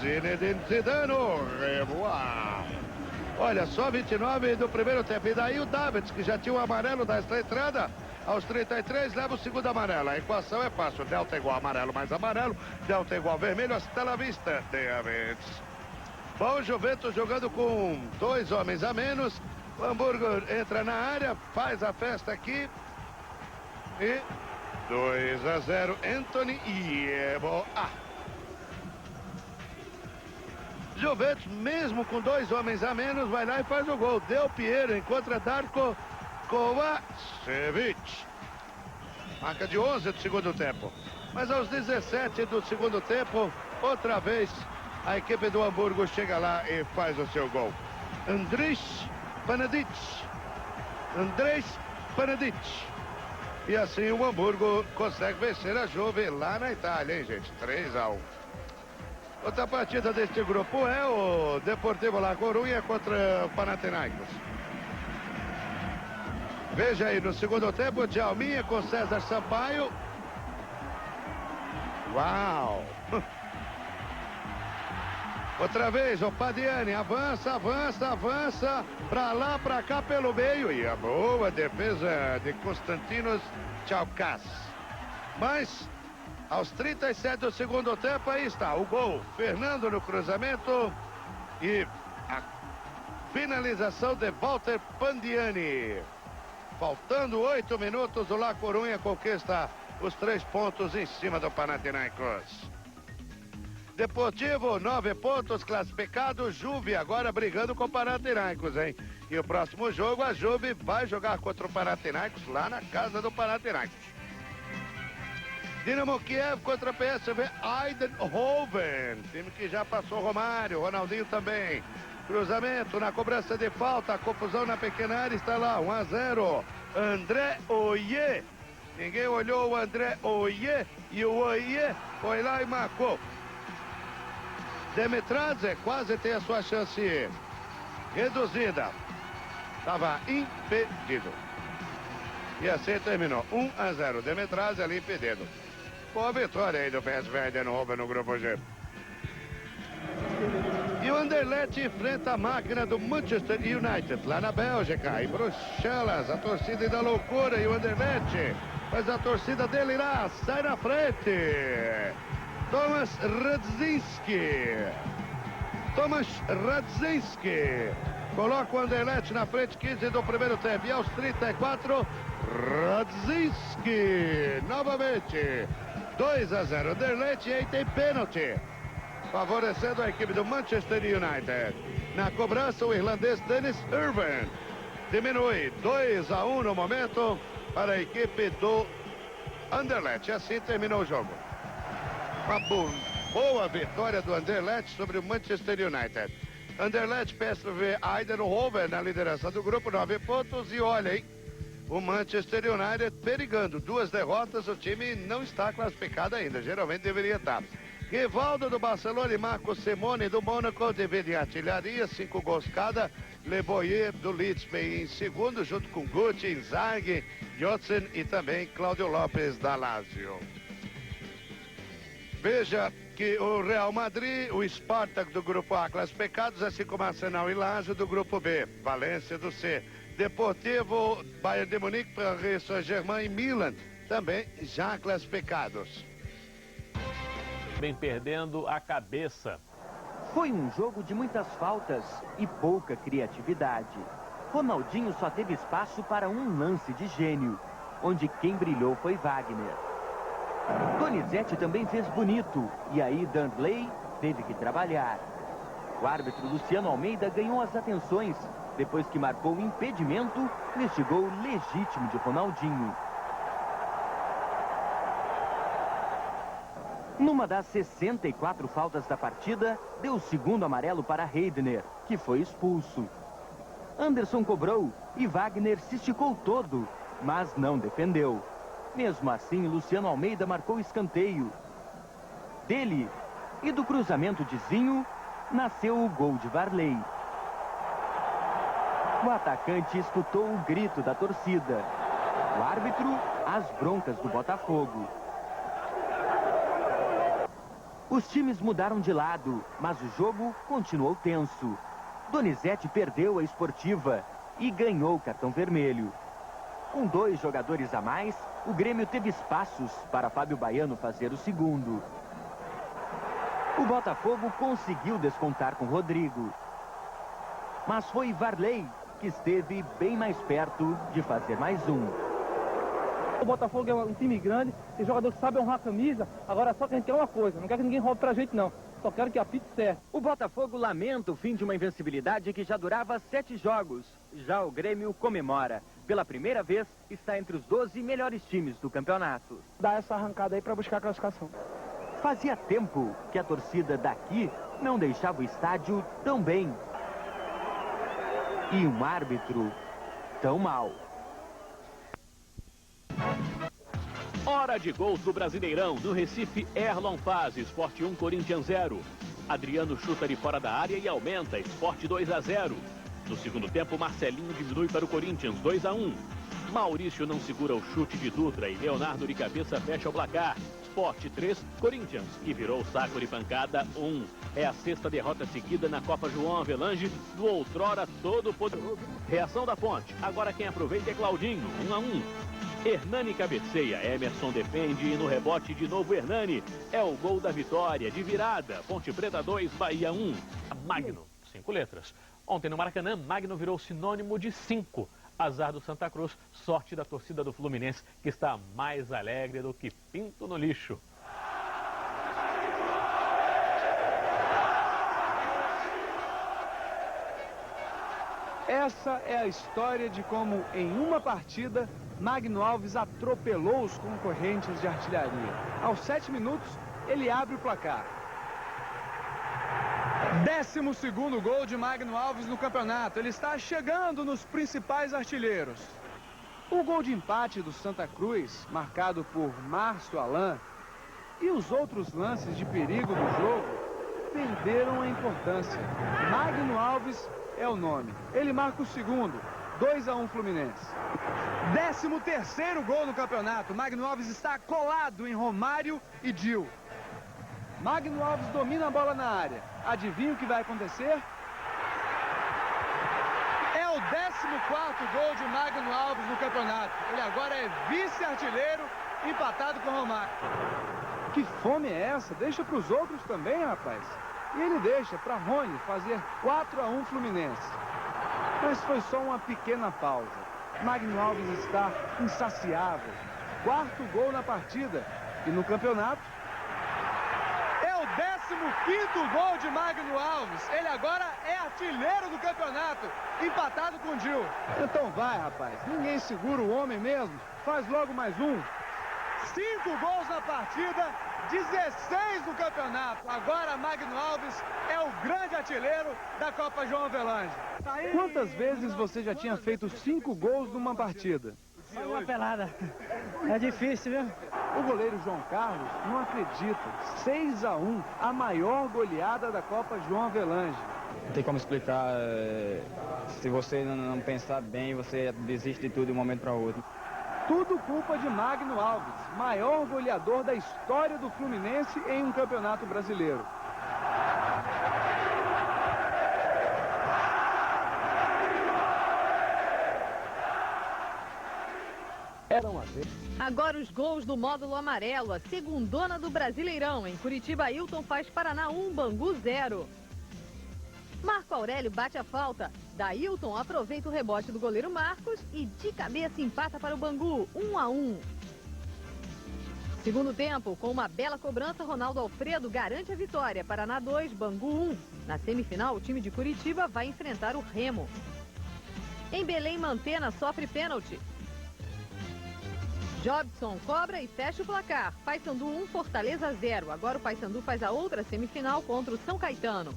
Zinedine Zidane, revoar. Olha, só 29 do primeiro tempo. E daí o Davids, que já tinha o amarelo da entrada, aos 33 leva o segundo amarelo. A equação é fácil. Delta igual amarelo mais amarelo. Delta igual vermelho. Hasta la vista, Davids. Bom, o Juventus jogando com 2 homens a menos. O Hamburgo entra na área, faz a festa aqui. E 2-0, Anthony Yeboah. Juventus, mesmo com 2 homens a menos, vai lá e faz o gol. Del Piero encontra Darko Kovacevic. Marca de 11 do segundo tempo. Mas aos 17 do segundo tempo, outra vez, a equipe do Hamburgo chega lá e faz o seu gol. Andris Panadic. E assim o Hamburgo consegue vencer a Juve lá na Itália, hein, gente? 3-1. Outra partida deste grupo é o Deportivo La Coruña contra o Panathinaikos. Veja aí, no segundo tempo, Djalminha com César Sampaio. Uau! Outra vez, o Padiani avança, pra lá, pra cá, pelo meio. E a boa defesa de Konstantinos Tchaukas. Mas, aos 37 do segundo tempo, aí está o gol. Fernando no cruzamento e a finalização de Walter Pandiani. Faltando 8 minutos, o La Coruña conquista os 3 pontos em cima do Panathinaikos. Deportivo, 9 pontos, classificado. Juve agora brigando com o Panathinaikos, hein? E o próximo jogo, a Juve vai jogar contra o Panathinaikos lá na casa do Panathinaikos. Dinamo Kiev contra a PSV Eindhoven. Time que já passou Romário, Ronaldinho também. Cruzamento na cobrança de falta, confusão na pequena área, está lá, 1-0. André Oye. Ninguém olhou o André Oye e o Oye foi lá e marcou. Demetradze quase tem a sua chance reduzida. Estava impedido. E assim terminou. 1-0. Demetradze ali impedido. Boa vitória aí do PSV Eindhoven no grupo G. E o Anderlecht enfrenta a máquina do Manchester United lá na Bélgica, em Bruxelas. A torcida da loucura e o Anderlecht faz a torcida delirar. Sai na frente. Tomasz Radzinski coloca o Anderlecht na frente, 15 do primeiro tempo. E aos 34, Radzinski novamente 2-0 Anderlecht. E aí tem pênalti favorecendo a equipe do Manchester United. Na cobrança, o irlandês Dennis Irvine diminui 2-1 no momento para a equipe do Anderlecht. Assim terminou o jogo. Uma boa vitória do Anderlecht sobre o Manchester United. Anderlecht, PSV Eindhoven na liderança do grupo, 9 pontos. E olha, hein, o Manchester United perigando. 2 derrotas, o time não está classificado ainda. Geralmente deveria estar. Rivaldo do Barcelona e Marco Simone do Mônaco dividem artilharia, 5 gols cada. Le Boyer do Leeds vem em segundo, junto com Guti, Inzaghi, Jotzen e também Cláudio Lopes da Lazio. Veja que o Real Madrid, o Spartak do grupo A classificados, assim como Arsenal e Lazio do grupo B, Valência do C, Deportivo, Bayern de Munique, Paris Saint-Germain e Milan também já classificados. Vem perdendo a cabeça. Foi um jogo de muitas faltas e pouca criatividade. Ronaldinho só teve espaço para um lance de gênio, onde quem brilhou foi Wagner. Donizete também fez bonito, e aí Danley teve que trabalhar. O árbitro Luciano Almeida ganhou as atenções, depois que marcou o impedimento neste gol legítimo de Ronaldinho. Numa das 64 faltas da partida, deu o segundo amarelo para Heidner, que foi expulso. Anderson cobrou e Wagner se esticou todo, mas não defendeu. Mesmo assim, Luciano Almeida marcou escanteio. Dele e do cruzamento de Zinho, nasceu o gol de Varley. O atacante escutou o grito da torcida. O árbitro, as broncas do Botafogo. Os times mudaram de lado, mas o jogo continuou tenso. Donizete perdeu a esportiva e ganhou o cartão vermelho. Com 2 jogadores a mais, o Grêmio teve espaços para Fábio Baiano fazer o segundo. O Botafogo conseguiu descontar com Rodrigo. Mas foi Varley que esteve bem mais perto de fazer mais um. O Botafogo é um time grande, tem jogador que sabe honrar a camisa, agora só que a gente quer uma coisa, não quer que ninguém roube pra gente não. Só quero que apite certo. O Botafogo lamenta o fim de uma invencibilidade que já durava 7 jogos. Já o Grêmio comemora. Pela primeira vez, está entre os 12 melhores times do campeonato. Dá essa arrancada aí pra buscar a classificação. Fazia tempo que a torcida daqui não deixava o estádio tão bem. E um árbitro tão mal. Hora de gols do Brasileirão. No Recife, Erlon faz, Sport 1, Corinthians 0. Adriano chuta de fora da área e aumenta, Sport 2-0. No segundo tempo, Marcelinho diminui para o Corinthians, 2-1. Maurício não segura o chute de Dutra e Leonardo de cabeça fecha o placar. Sport 3, Corinthians, que virou o saco de pancada 1. É a 6ª derrota seguida na Copa João Avelange, do outrora todo poderoso. Reação da Ponte, agora quem aproveita é Claudinho, 1-1. Hernani cabeceia, Emerson defende e no rebote de novo Hernani. É o gol da vitória, de virada. Ponte Preta 2, Bahia 1. Magno, 5 letras. Ontem no Maracanã, Magno virou sinônimo de 5. Azar do Santa Cruz, sorte da torcida do Fluminense, que está mais alegre do que pinto no lixo. Essa é a história de como, em uma partida, Magno Alves atropelou os concorrentes de artilharia. Aos 7 minutos, ele abre o placar. 12º gol de Magno Alves no campeonato. Ele está chegando nos principais artilheiros. O gol de empate do Santa Cruz, marcado por Márcio Alain, e os outros lances de perigo do jogo perderam a importância. Magno Alves é o nome. Ele marca o segundo, 2-1 Fluminense. 13º gol no campeonato. Magno Alves está colado em Romário e Dil. Magno Alves domina a bola na área. Adivinha o que vai acontecer? É o 14º gol de Magno Alves no campeonato. Ele agora é vice-artilheiro, empatado com Romário. Que fome é essa? Deixa para os outros também, rapaz. E ele deixa para Rony fazer 4-1 Fluminense. Mas foi só uma pequena pausa. Magno Alves está insaciável. 4º gol na partida. E no campeonato, é o 15º gol de Magno Alves. Ele agora é artilheiro do campeonato, empatado com o Dil. Então vai, rapaz. Ninguém segura o homem mesmo. Faz logo mais um. 5 gols na partida, 16 no campeonato. Agora Magno Alves é o grande artilheiro da Copa João Avelange. Quantas vezes você já tinha feito 5 gols numa partida? Uma pelada. É difícil, viu? O goleiro João Carlos não acredita. 6-1, a maior goleada da Copa João Avelange. Não tem como explicar. Se você não pensar bem, você desiste de tudo de um momento para outro. Tudo culpa de Magno Alves, maior goleador da história do Fluminense em um campeonato brasileiro. Agora os gols do módulo amarelo, a segundona do Brasileirão. Em Curitiba, Ailton faz Paraná 1, Bangu 0. Marco Aurélio bate a falta. Dailton aproveita o rebote do goleiro Marcos e de cabeça empata para o Bangu, 1-1. Segundo tempo, com uma bela cobrança, Ronaldo Alfredo garante a vitória. Paraná 2, Bangu 1. Na semifinal, o time de Curitiba vai enfrentar o Remo. Em Belém, Mantena sofre pênalti. Jobson cobra e fecha o placar. Paysandu 1, Fortaleza 0. Agora o Paysandu faz a outra semifinal contra o São Caetano.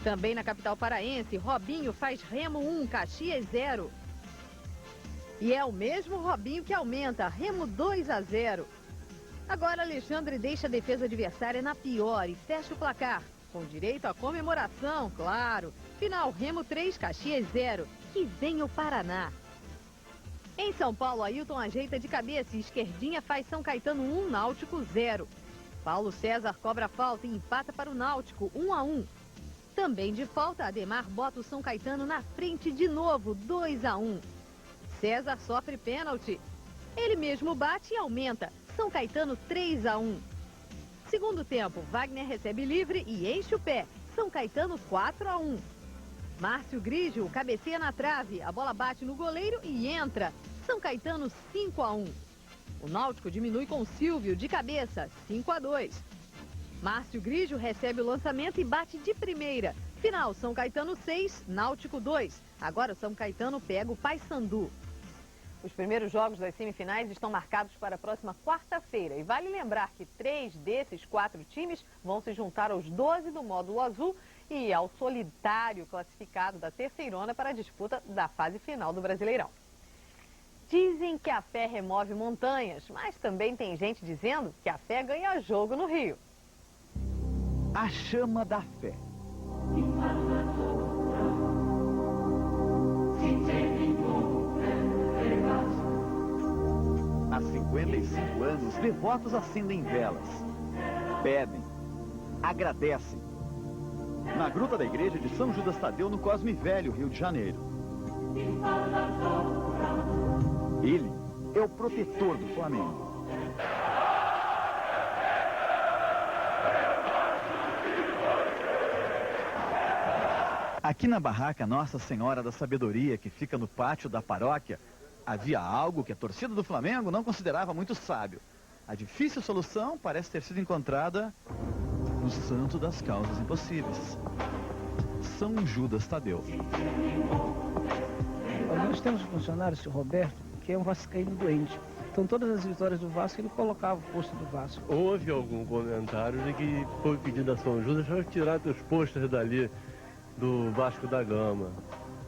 Também na capital paraense, Robinho faz Remo 1, Caxias 0. E é o mesmo Robinho que aumenta, Remo 2-0. Agora Alexandre deixa a defesa adversária na pior e fecha o placar. Com direito à comemoração, claro. Final, Remo 3, Caxias 0. Que vem o Paraná. Em São Paulo, Ailton ajeita de cabeça e esquerdinha faz São Caetano 1, Náutico 0. Paulo César cobra a falta e empata para o Náutico, 1-1. Também de falta, Ademar bota o São Caetano na frente de novo, 2-1. César sofre pênalti. Ele mesmo bate e aumenta, São Caetano 3-1. Segundo tempo, Wagner recebe livre e enche o pé, São Caetano 4-1. Márcio Grigio cabeceia na trave, a bola bate no goleiro e entra, São Caetano 5-1. O Náutico diminui com Silvio de cabeça, 5-2. Márcio Grigio recebe o lançamento e bate de primeira. Final, São Caetano 6, Náutico 2. Agora o São Caetano pega o Paysandu. Os primeiros jogos das semifinais estão marcados para a próxima quarta-feira. E vale lembrar que 3 desses 4 times vão se juntar aos 12 do módulo azul e ao solitário classificado da Terceirona para a disputa da fase final do Brasileirão. Dizem que a fé remove montanhas, mas também tem gente dizendo que a fé ganha jogo no Rio. A chama da fé. Há 55 anos, devotos acendem velas, pedem, agradecem. Na gruta da igreja de São Judas Tadeu, no Cosme Velho, Rio de Janeiro. Ele é o protetor do Flamengo. Aqui na barraca Nossa Senhora da Sabedoria, que fica no pátio da paróquia, havia algo que a torcida do Flamengo não considerava muito sábio. A difícil solução parece ter sido encontrada no santo das causas impossíveis, São Judas Tadeu. Nós temos um funcionário, o Sr. Roberto, que é um vascaíno doente. Então todas as vitórias do Vasco, ele colocava o posto do Vasco. Houve algum comentário de que foi pedido a São Judas para tirar os pôsteres dali do Vasco da Gama.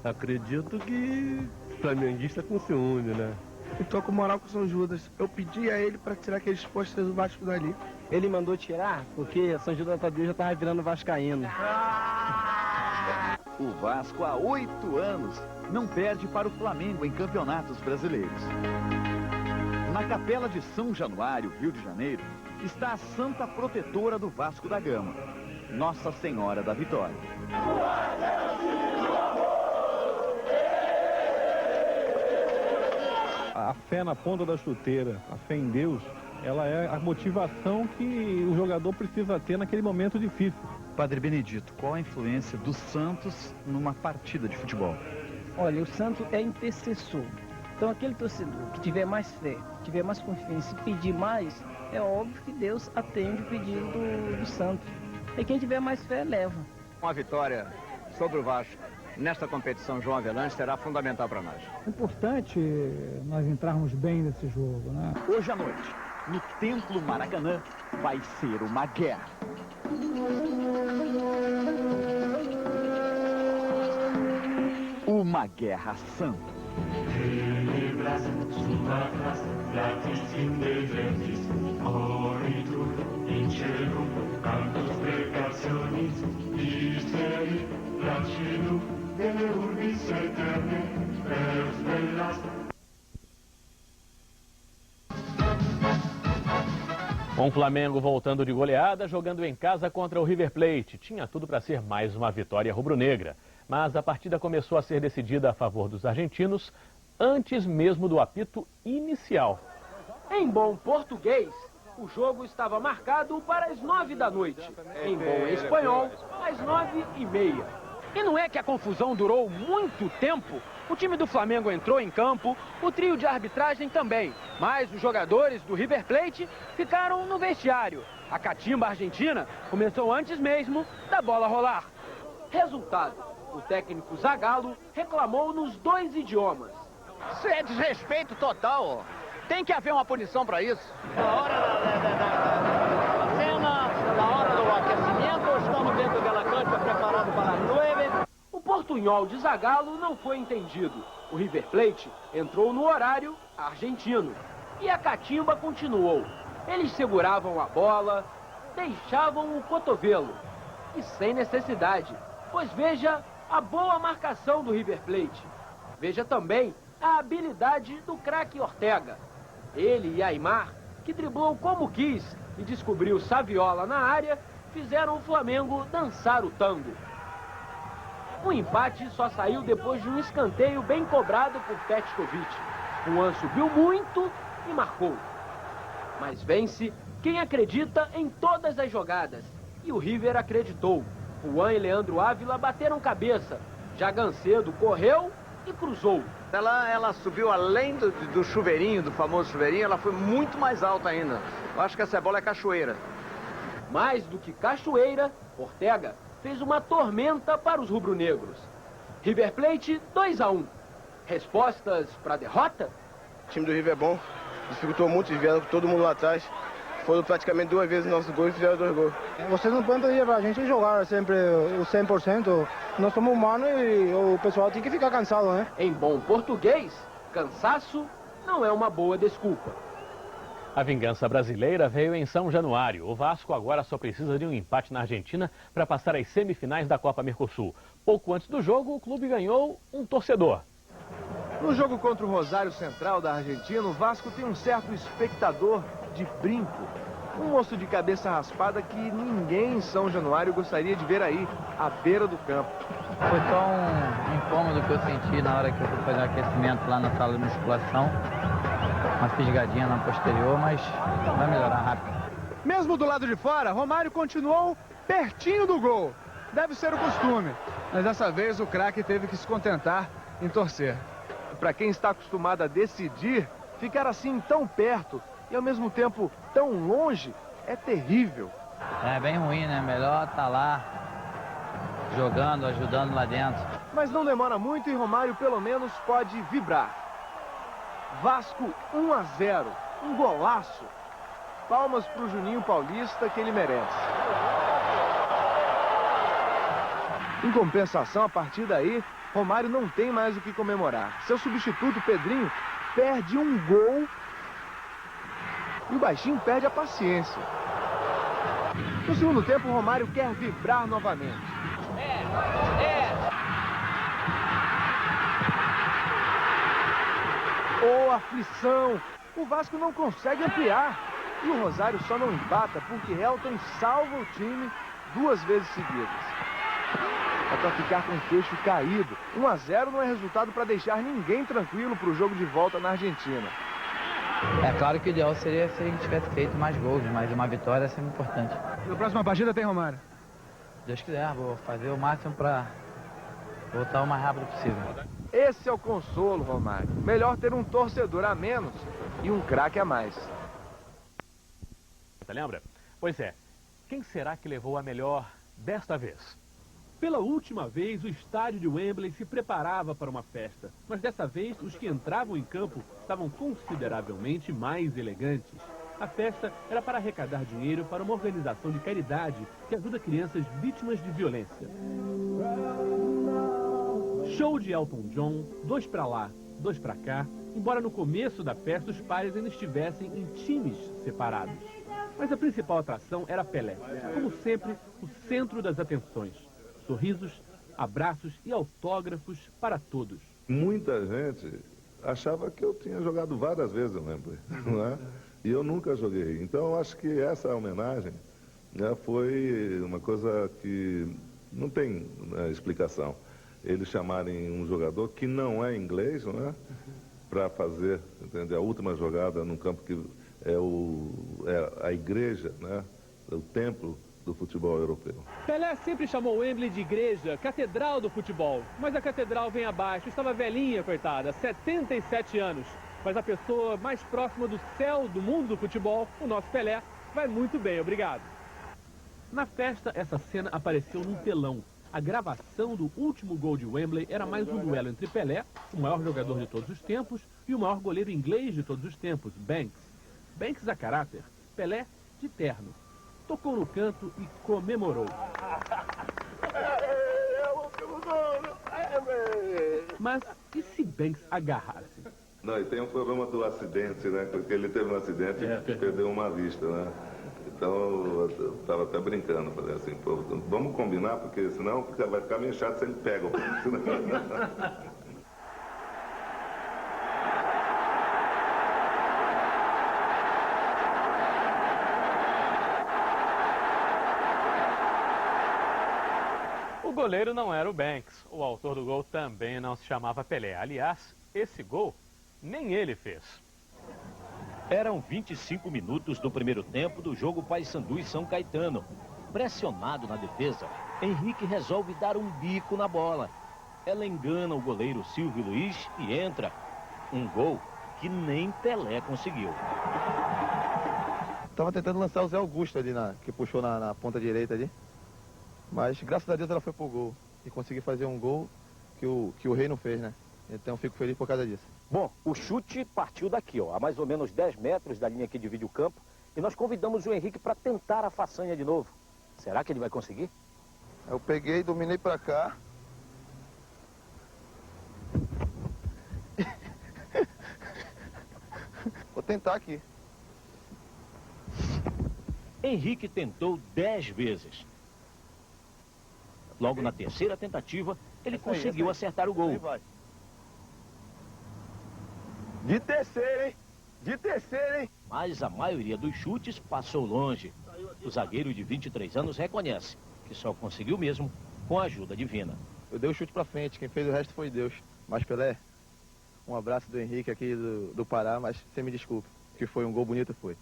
Acredito que flamenguista com ciúme, né? Eu tô com moral com o São Judas. Eu pedi a ele para tirar aqueles pôsteres do Vasco dali. Ele mandou tirar porque São Judas Tadeu já tava virando vascaíno. O Vasco há 8 anos não perde para o Flamengo em campeonatos brasileiros. Na Capela de São Januário, Rio de Janeiro, está a Santa Protetora do Vasco da Gama, Nossa Senhora da Vitória. A fé na ponta da chuteira, a fé em Deus, ela é a motivação que o jogador precisa ter naquele momento difícil. Padre Benedito, qual a influência do Santos numa partida de futebol? Olha, o Santos é intercessor. Então aquele torcedor que tiver mais fé, tiver mais confiança e pedir mais, é óbvio que Deus atende o pedido do Santos. E quem tiver mais fé, leva. Uma vitória sobre o Vasco nesta competição, João Avelange, será fundamental para nós. É importante nós entrarmos bem nesse jogo, né? Hoje à noite, no Templo Maracanã, vai ser uma guerra. Uma guerra santa. Com o Flamengo voltando de goleada, jogando em casa contra o River Plate. Tinha tudo para ser mais uma vitória rubro-negra. Mas a partida começou a ser decidida a favor dos argentinos antes mesmo do apito inicial. Em bom português, o jogo estava marcado para as 9 da noite. Em bom espanhol, às 9h30. E não é que a confusão durou muito tempo. O time do Flamengo entrou em campo, o trio de arbitragem também. Mas os jogadores do River Plate ficaram no vestiário. A catimba argentina começou antes mesmo da bola rolar. Resultado, o técnico Zagallo reclamou nos 2 idiomas. Isso é desrespeito total. Tem que haver uma punição para isso. Na hora da cena, na hora do aquecimento, estamos dentro da cancha preparado para as 9. O portunhol de Zagallo não foi entendido. O River Plate entrou no horário argentino. E a catimba continuou. Eles seguravam a bola, deixavam o cotovelo. E sem necessidade, pois veja a boa marcação do River Plate. Veja também a habilidade do craque Ortega. Ele e Aimar, que driblou como quis e descobriu Saviola na área, fizeram o Flamengo dançar o tango. O empate só saiu depois de um escanteio bem cobrado por Petkovic. O Juan subiu muito e marcou. Mas vence quem acredita em todas as jogadas. E o River acreditou. Juan e Leandro Ávila bateram cabeça. Já Gancedo correu e cruzou. Ela subiu além do chuveirinho, do famoso chuveirinho, ela foi muito mais alta ainda. Eu acho que essa bola é cachoeira. Mais do que cachoeira, Ortega fez uma tormenta para os rubro-negros. River Plate 2-1. Respostas para a derrota? O time do River é bom, dificultou muito, vieram todo mundo lá atrás. Foram praticamente 2 vezes nossos gols e fizeram 2 gols. Vocês não podem pedir para a gente jogar sempre o 100%. Nós somos humanos e o pessoal tem que ficar cansado, né? Em bom português, cansaço não é uma boa desculpa. A vingança brasileira veio em São Januário. O Vasco agora só precisa de um empate na Argentina para passar às semifinais da Copa Mercosul. Pouco antes do jogo, o clube ganhou um torcedor. No jogo contra o Rosário Central da Argentina, o Vasco tem um certo espectador de brinco. Um moço de cabeça raspada que ninguém em São Januário gostaria de ver aí, à beira do campo. Foi só um incômodo que eu senti na hora que eu fui fazer o aquecimento lá na sala de musculação. Uma fisgadinha na posterior, mas vai melhorar rápido. Mesmo do lado de fora, Romário continuou pertinho do gol. Deve ser o costume, mas dessa vez o craque teve que se contentar em torcer. Para quem está acostumado a decidir, ficar assim tão perto e ao mesmo tempo tão longe é terrível. É bem ruim, né? Melhor estar lá jogando, ajudando lá dentro. Mas não demora muito e Romário pelo menos pode vibrar. Vasco 1-0, um golaço. Palmas para o Juninho Paulista que ele merece. Em compensação, a partir daí, Romário não tem mais o que comemorar. Seu substituto, Pedrinho, perde um gol e o baixinho perde a paciência. No segundo tempo, o Romário quer vibrar novamente. Oh, aflição! O Vasco não consegue ampliar. E o Rosário só não empata porque Helton salva o time 2 vezes seguidas. É para ficar com o queixo caído. 1-0 não é resultado para deixar ninguém tranquilo para o jogo de volta na Argentina. É claro que o ideal seria se a gente tivesse feito mais gols, mas uma vitória é sempre importante. Na próxima partida tem Romário? Deus quiser, vou fazer o máximo para voltar o mais rápido possível. Esse é o consolo, Romário. Melhor ter um torcedor a menos e um craque a mais. Você lembra? Pois é. Quem será que levou a melhor desta vez? Pela última vez, o estádio de Wembley se preparava para uma festa. Mas dessa vez, os que entravam em campo estavam consideravelmente mais elegantes. A festa era para arrecadar dinheiro para uma organização de caridade que ajuda crianças vítimas de violência. Show de Elton John, 2 para lá, 2 para cá, embora no começo da festa os pares ainda estivessem em times separados. Mas a principal atração era Pelé, como sempre, o centro das atenções. Sorrisos, abraços e autógrafos para todos. Muita gente achava que eu tinha jogado várias vezes no Wembley, não é? E eu nunca joguei. Então eu acho que essa homenagem, né, foi uma coisa que não tem, né, explicação. Eles chamarem um jogador que não é inglês, não é? Para fazer, entende, a última jogada num campo que é a igreja, né? O templo do futebol europeu. Pelé sempre chamou Wembley de igreja, catedral do futebol. Mas a catedral vem abaixo, estava velhinha, coitada, 77 anos. Mas a pessoa mais próxima do céu do mundo do futebol, o nosso Pelé, vai muito bem, obrigado. Na festa, essa cena apareceu num telão. A gravação do último gol de Wembley era mais um duelo entre Pelé, o maior jogador de todos os tempos, e o maior goleiro inglês de todos os tempos, Banks. Banks a caráter, Pelé de terno. Tocou no canto e comemorou. Mas e se Banks agarrasse? Não, e tem um problema do acidente, né? Porque ele teve um acidente e perdeu uma vista, né? Então eu estava até brincando, falei assim, pô, vamos combinar, porque senão vai ficar meio chato se ele pega. O goleiro não era o Banks. O autor do gol também não se chamava Pelé. Aliás, esse gol nem ele fez. Eram 25 minutos do primeiro tempo do jogo Paysandu e São Caetano. Pressionado na defesa, Henrique resolve dar um bico na bola. Ela engana o goleiro Silvio Luiz e entra. Um gol que nem Pelé conseguiu. Tava tentando lançar o Zé Augusto ali, que puxou na ponta direita ali. Mas, graças a Deus, ela foi pro gol. E consegui fazer um gol que o Rei não fez, né? Então, fico feliz por causa disso. Bom, o chute partiu daqui, ó, a mais ou menos 10 metros da linha que divide o campo. E nós convidamos o Henrique para tentar a façanha de novo. Será que ele vai conseguir? Eu peguei, dominei pra cá. Vou tentar aqui. Henrique tentou 10 vezes. Logo na terceira tentativa, ele conseguiu acertar o gol. De terceira, hein? De terceira, hein? Mas a maioria dos chutes passou longe. O zagueiro de 23 anos reconhece que só conseguiu mesmo com a ajuda divina. Eu dei o chute pra frente, quem fez o resto foi Deus. Mas, Pelé, um abraço do Henrique aqui do Pará, mas você me desculpe, que foi um gol bonito, foi.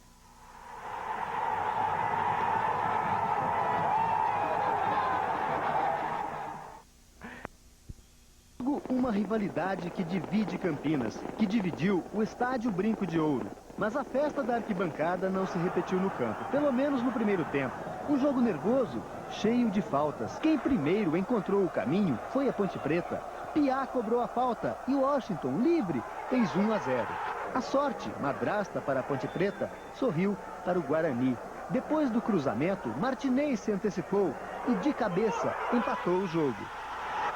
Uma rivalidade que divide Campinas, que dividiu o estádio Brinco de Ouro. Mas a festa da arquibancada não se repetiu no campo, pelo menos no primeiro tempo. Um jogo nervoso, cheio de faltas. Quem primeiro encontrou o caminho foi a Ponte Preta. Piá cobrou a falta e Washington, livre, fez 1-0. A sorte, madrasta para a Ponte Preta, sorriu para o Guarani. Depois do cruzamento, Martinez se antecipou e de cabeça empatou o jogo.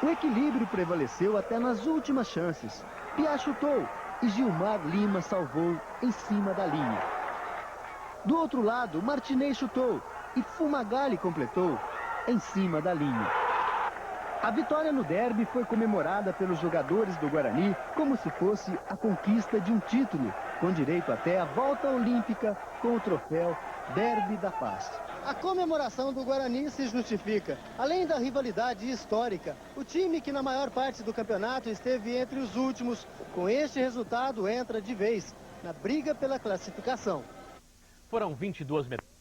O equilíbrio prevaleceu até nas últimas chances. Piá chutou e Gilmar Lima salvou em cima da linha. Do outro lado, Martinez chutou e Fumagalli completou em cima da linha. A vitória no derby foi comemorada pelos jogadores do Guarani como se fosse a conquista de um título, com direito até a volta olímpica com o troféu Derby da Paz. A comemoração do Guarani se justifica. Além da rivalidade histórica, o time que na maior parte do campeonato esteve entre os últimos, com este resultado entra de vez na briga pela classificação. Foram 22 medalhas.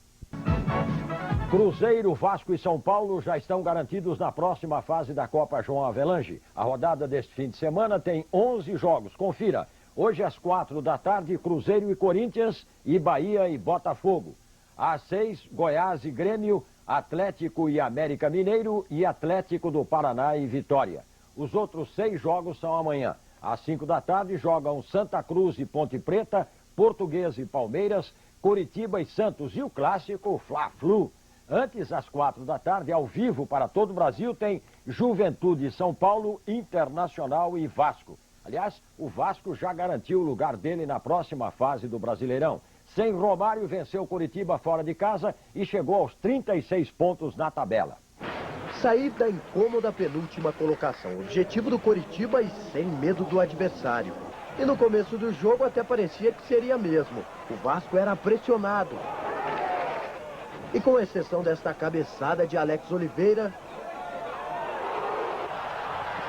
Cruzeiro, Vasco e São Paulo já estão garantidos na próxima fase da Copa João Avelange. A rodada deste fim de semana tem 11 jogos. Confira. Hoje às 4 da tarde, Cruzeiro e Corinthians e Bahia e Botafogo. Às 6, Goiás e Grêmio, Atlético e América Mineiro e Atlético do Paraná e Vitória. Os outros 6 jogos são amanhã. Às 5 da tarde jogam Santa Cruz e Ponte Preta, Portuguesa e Palmeiras, Coritiba e Santos e o clássico Fla-Flu. Antes, às 4 da tarde, ao vivo para todo o Brasil, tem Juventude e São Paulo, Internacional e Vasco. Aliás, o Vasco já garantiu o lugar dele na próxima fase do Brasileirão. Sem Romário, venceu Coritiba fora de casa e chegou aos 36 pontos na tabela. Sair da incômoda penúltima colocação, objetivo do Coritiba e sem medo do adversário. E no começo do jogo até parecia que seria mesmo. O Vasco era pressionado. E com exceção desta cabeçada de Alex Oliveira,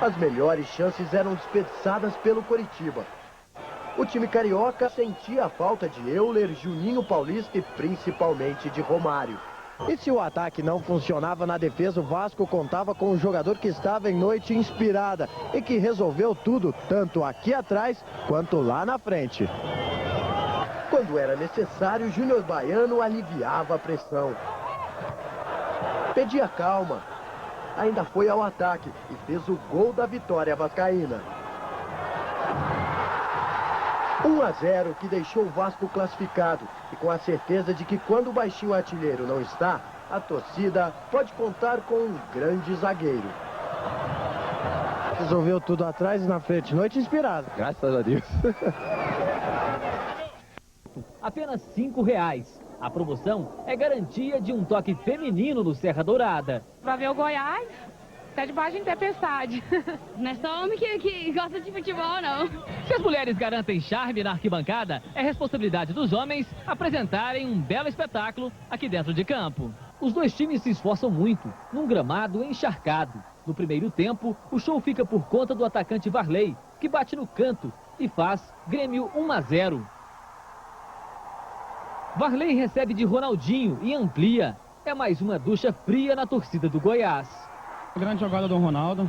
as melhores chances eram desperdiçadas pelo Coritiba. O time carioca sentia a falta de Euler, Juninho Paulista e principalmente de Romário. E se o ataque não funcionava na defesa, o Vasco contava com um jogador que estava em noite inspirada e que resolveu tudo, tanto aqui atrás quanto lá na frente. Quando era necessário, Júnior Baiano aliviava a pressão. Pedia calma. Ainda foi ao ataque e fez o gol da vitória vascaína. 1-0 que deixou o Vasco classificado e com a certeza de que quando o baixinho artilheiro não está, a torcida pode contar com um grande zagueiro. Resolveu tudo atrás e na frente, noite inspirada. Graças a Deus. Apenas R$5. A promoção é garantia de um toque feminino no Serra Dourada. Pra ver o Goiás, tá debaixo de tempestade. Não é só homem que gosta de futebol, não. Se as mulheres garantem charme na arquibancada, é responsabilidade dos homens apresentarem um belo espetáculo aqui dentro de campo. Os dois times se esforçam muito, num gramado encharcado. No primeiro tempo, o show fica por conta do atacante Varley, que bate no canto e faz Grêmio 1-0. Varley recebe de Ronaldinho e amplia. É mais uma ducha fria na torcida do Goiás. Grande jogada do Ronaldo.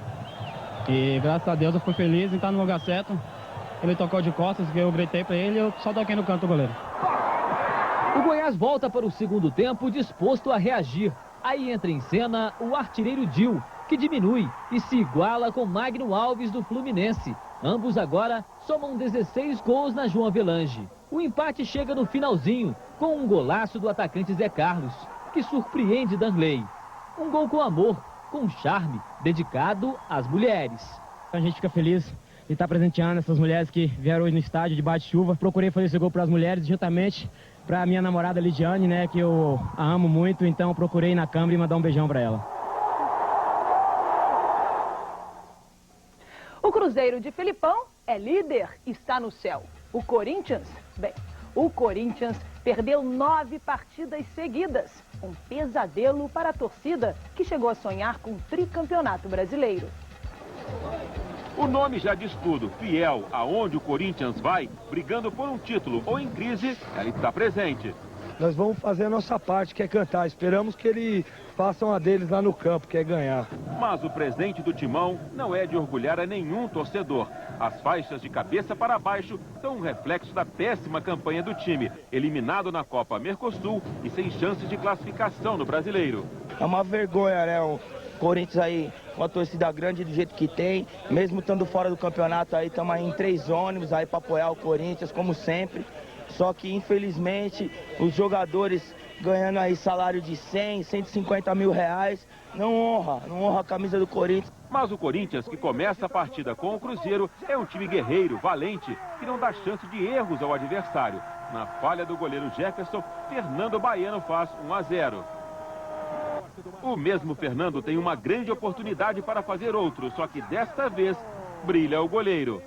E graças a Deus eu fui feliz em estar no lugar certo. Ele tocou de costas, eu gritei para ele e eu só toquei no canto do goleiro. O Goiás volta para o segundo tempo disposto a reagir. Aí entra em cena o artilheiro Dil, que diminui e se iguala com Magno Alves do Fluminense. Ambos agora somam 16 gols na João Avelange. O empate chega no finalzinho, com um golaço do atacante Zé Carlos, que surpreende Danley. Um gol com amor, com charme, dedicado às mulheres. A gente fica feliz de estar presenteando essas mulheres que vieram hoje no estádio debaixo de chuva. Procurei fazer esse gol para as mulheres, juntamente para a minha namorada Lidiane, né, que eu a amo muito, então procurei ir na câmera e mandar um beijão para ela. O Cruzeiro de Filipão é líder, está no céu. O Corinthians, o Corinthians perdeu 9 partidas seguidas. Um pesadelo para a torcida, que chegou a sonhar com o tricampeonato brasileiro. O nome já diz tudo. Fiel aonde o Corinthians vai, brigando por um título ou em crise, ela está presente. Nós vamos fazer a nossa parte, que é cantar. Esperamos que eles façam a deles lá no campo, que é ganhar. Mas o presente do Timão não é de orgulhar a nenhum torcedor. As faixas de cabeça para baixo são um reflexo da péssima campanha do time, eliminado na Copa Mercosul e sem chances de classificação no Brasileiro. É uma vergonha, né? O Corinthians aí, uma torcida grande do jeito que tem, mesmo estando fora do campeonato aí, estamos aí em 3 ônibus aí para apoiar o Corinthians, como sempre. Só que, infelizmente, os jogadores ganhando aí salário de 100, 150 mil reais, não honra a camisa do Corinthians. Mas o Corinthians, que começa a partida com o Cruzeiro, é um time guerreiro, valente, que não dá chance de erros ao adversário. Na falha do goleiro Jefferson, Fernando Baiano faz 1-0. O mesmo Fernando tem uma grande oportunidade para fazer outro, só que desta vez brilha o goleiro.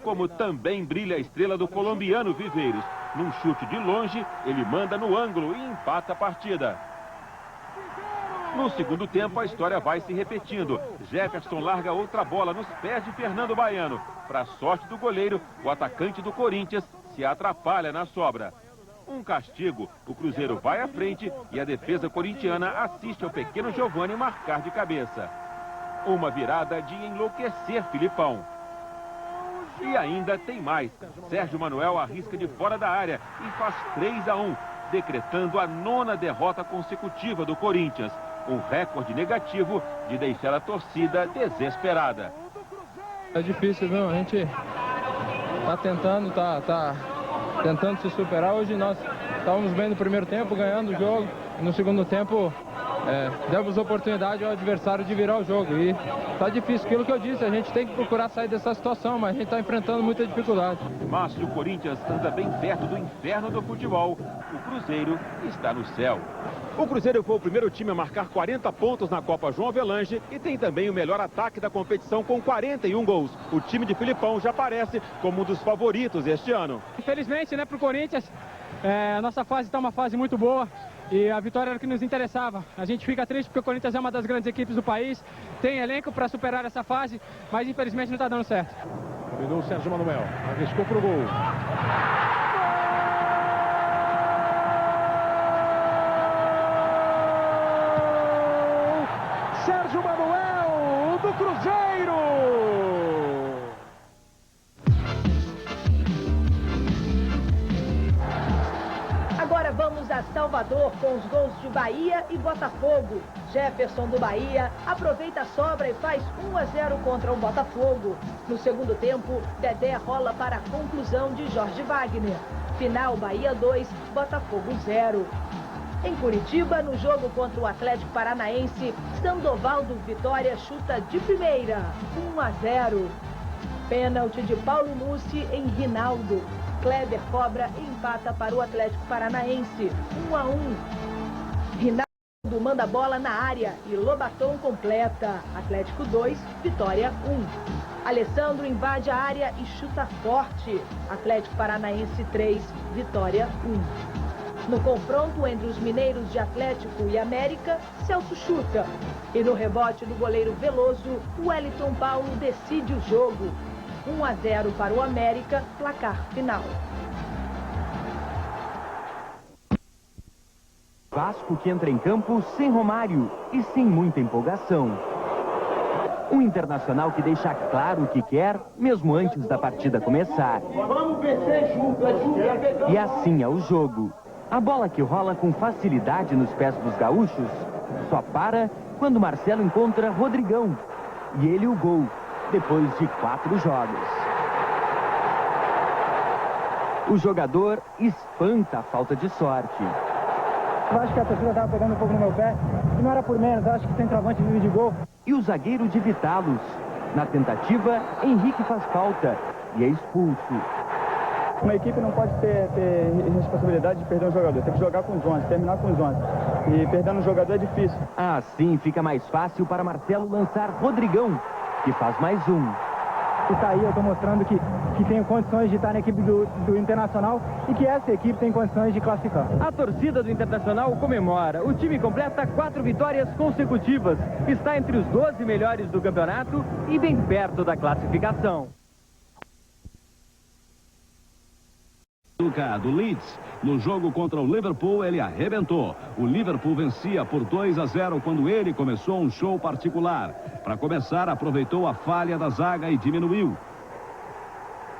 Como também brilha a estrela do colombiano Viveiros. Num chute de longe, ele manda no ângulo e empata a partida. No segundo tempo, a história vai se repetindo. Jefferson larga outra bola nos pés de Fernando Baiano. Para a sorte do goleiro, o atacante do Corinthians se atrapalha na sobra. Um castigo, o Cruzeiro vai à frente e a defesa corintiana assiste ao pequeno Giovani marcar de cabeça. Uma virada de enlouquecer Filipão. E ainda tem mais. Sérgio Manuel arrisca de fora da área e faz 3-1, decretando a 9ª derrota consecutiva do Corinthians. Um recorde negativo de deixar a torcida desesperada. É difícil, viu? A gente tá tentando se superar. Hoje nós estávamos bem no primeiro tempo, ganhando o jogo. E no segundo tempo, demos oportunidade ao adversário de virar o jogo. E tá difícil, aquilo que eu disse, a gente tem que procurar sair dessa situação, mas a gente está enfrentando muita dificuldade. Mas se o Corinthians anda bem perto do inferno do futebol, o Cruzeiro está no céu. O Cruzeiro foi o primeiro time a marcar 40 pontos na Copa João Avelange e tem também o melhor ataque da competição com 41 gols. O time de Filipão já aparece como um dos favoritos este ano. Infelizmente, né, para o Corinthians, a nossa fase está uma fase muito boa. E a vitória era o que nos interessava. A gente fica triste porque o Corinthians é uma das grandes equipes do país, tem elenco para superar essa fase, mas infelizmente não está dando certo. Dominou o Sérgio Manuel, arriscou para o gol. Sérgio Manuel do Cruzeiro! Agora vamos a Salvador com os gols de Bahia e Botafogo. Jefferson do Bahia aproveita a sobra e faz 1-0 contra o Botafogo. No segundo tempo, Dedé rola para a conclusão de Jorge Wagner. Final Bahia 2, Botafogo 0. Em Curitiba, no jogo contra o Atlético Paranaense, Sandoval do Vitória chuta de primeira, 1-0. Pênalti de Paulo Mussi em Rinaldo. Kleber cobra e empata para o Atlético Paranaense, 1-1. Rinaldo manda a bola na área e Lobaton completa. Atlético 2, Vitória 1. Alessandro invade a área e chuta forte. Atlético Paranaense 3, Vitória 1. No confronto entre os mineiros de Atlético e América, Celso chuta. E no rebote do goleiro Veloso, Wellington Paulo decide o jogo. 1-0 para o América, placar final. Vasco que entra em campo sem Romário e sem muita empolgação. Um Internacional que deixa claro o que quer, mesmo antes da partida começar. Vamos vencer junto, E assim é o jogo. A bola que rola com facilidade nos pés dos gaúchos só para quando Marcelo encontra Rodrigão. E ele o gol, depois de 4 jogos. O jogador espanta a falta de sorte. Eu acho que a torcida estava pegando um pouco no meu pé, e não era por menos, eu acho que o centroavante vive de gol. E o zagueiro de Vitalos. Na tentativa, Henrique faz falta e é expulso. Uma equipe não pode ter responsabilidade de perder um jogador, tem que jogar com os 11, terminar com os 11. E perdendo um jogador é difícil. Assim fica mais fácil para Marcelo lançar Rodrigão, que faz mais um. E tá aí, eu estou mostrando que tenho condições de estar na equipe do Internacional e que essa equipe tem condições de classificar. A torcida do Internacional comemora. O time completa 4 vitórias consecutivas. Está entre os 12 melhores do campeonato e bem perto da classificação. Do Leeds, no jogo contra o Liverpool, ele arrebentou. O Liverpool vencia por 2-0 quando ele começou um show particular. Para começar, aproveitou a falha da zaga e diminuiu.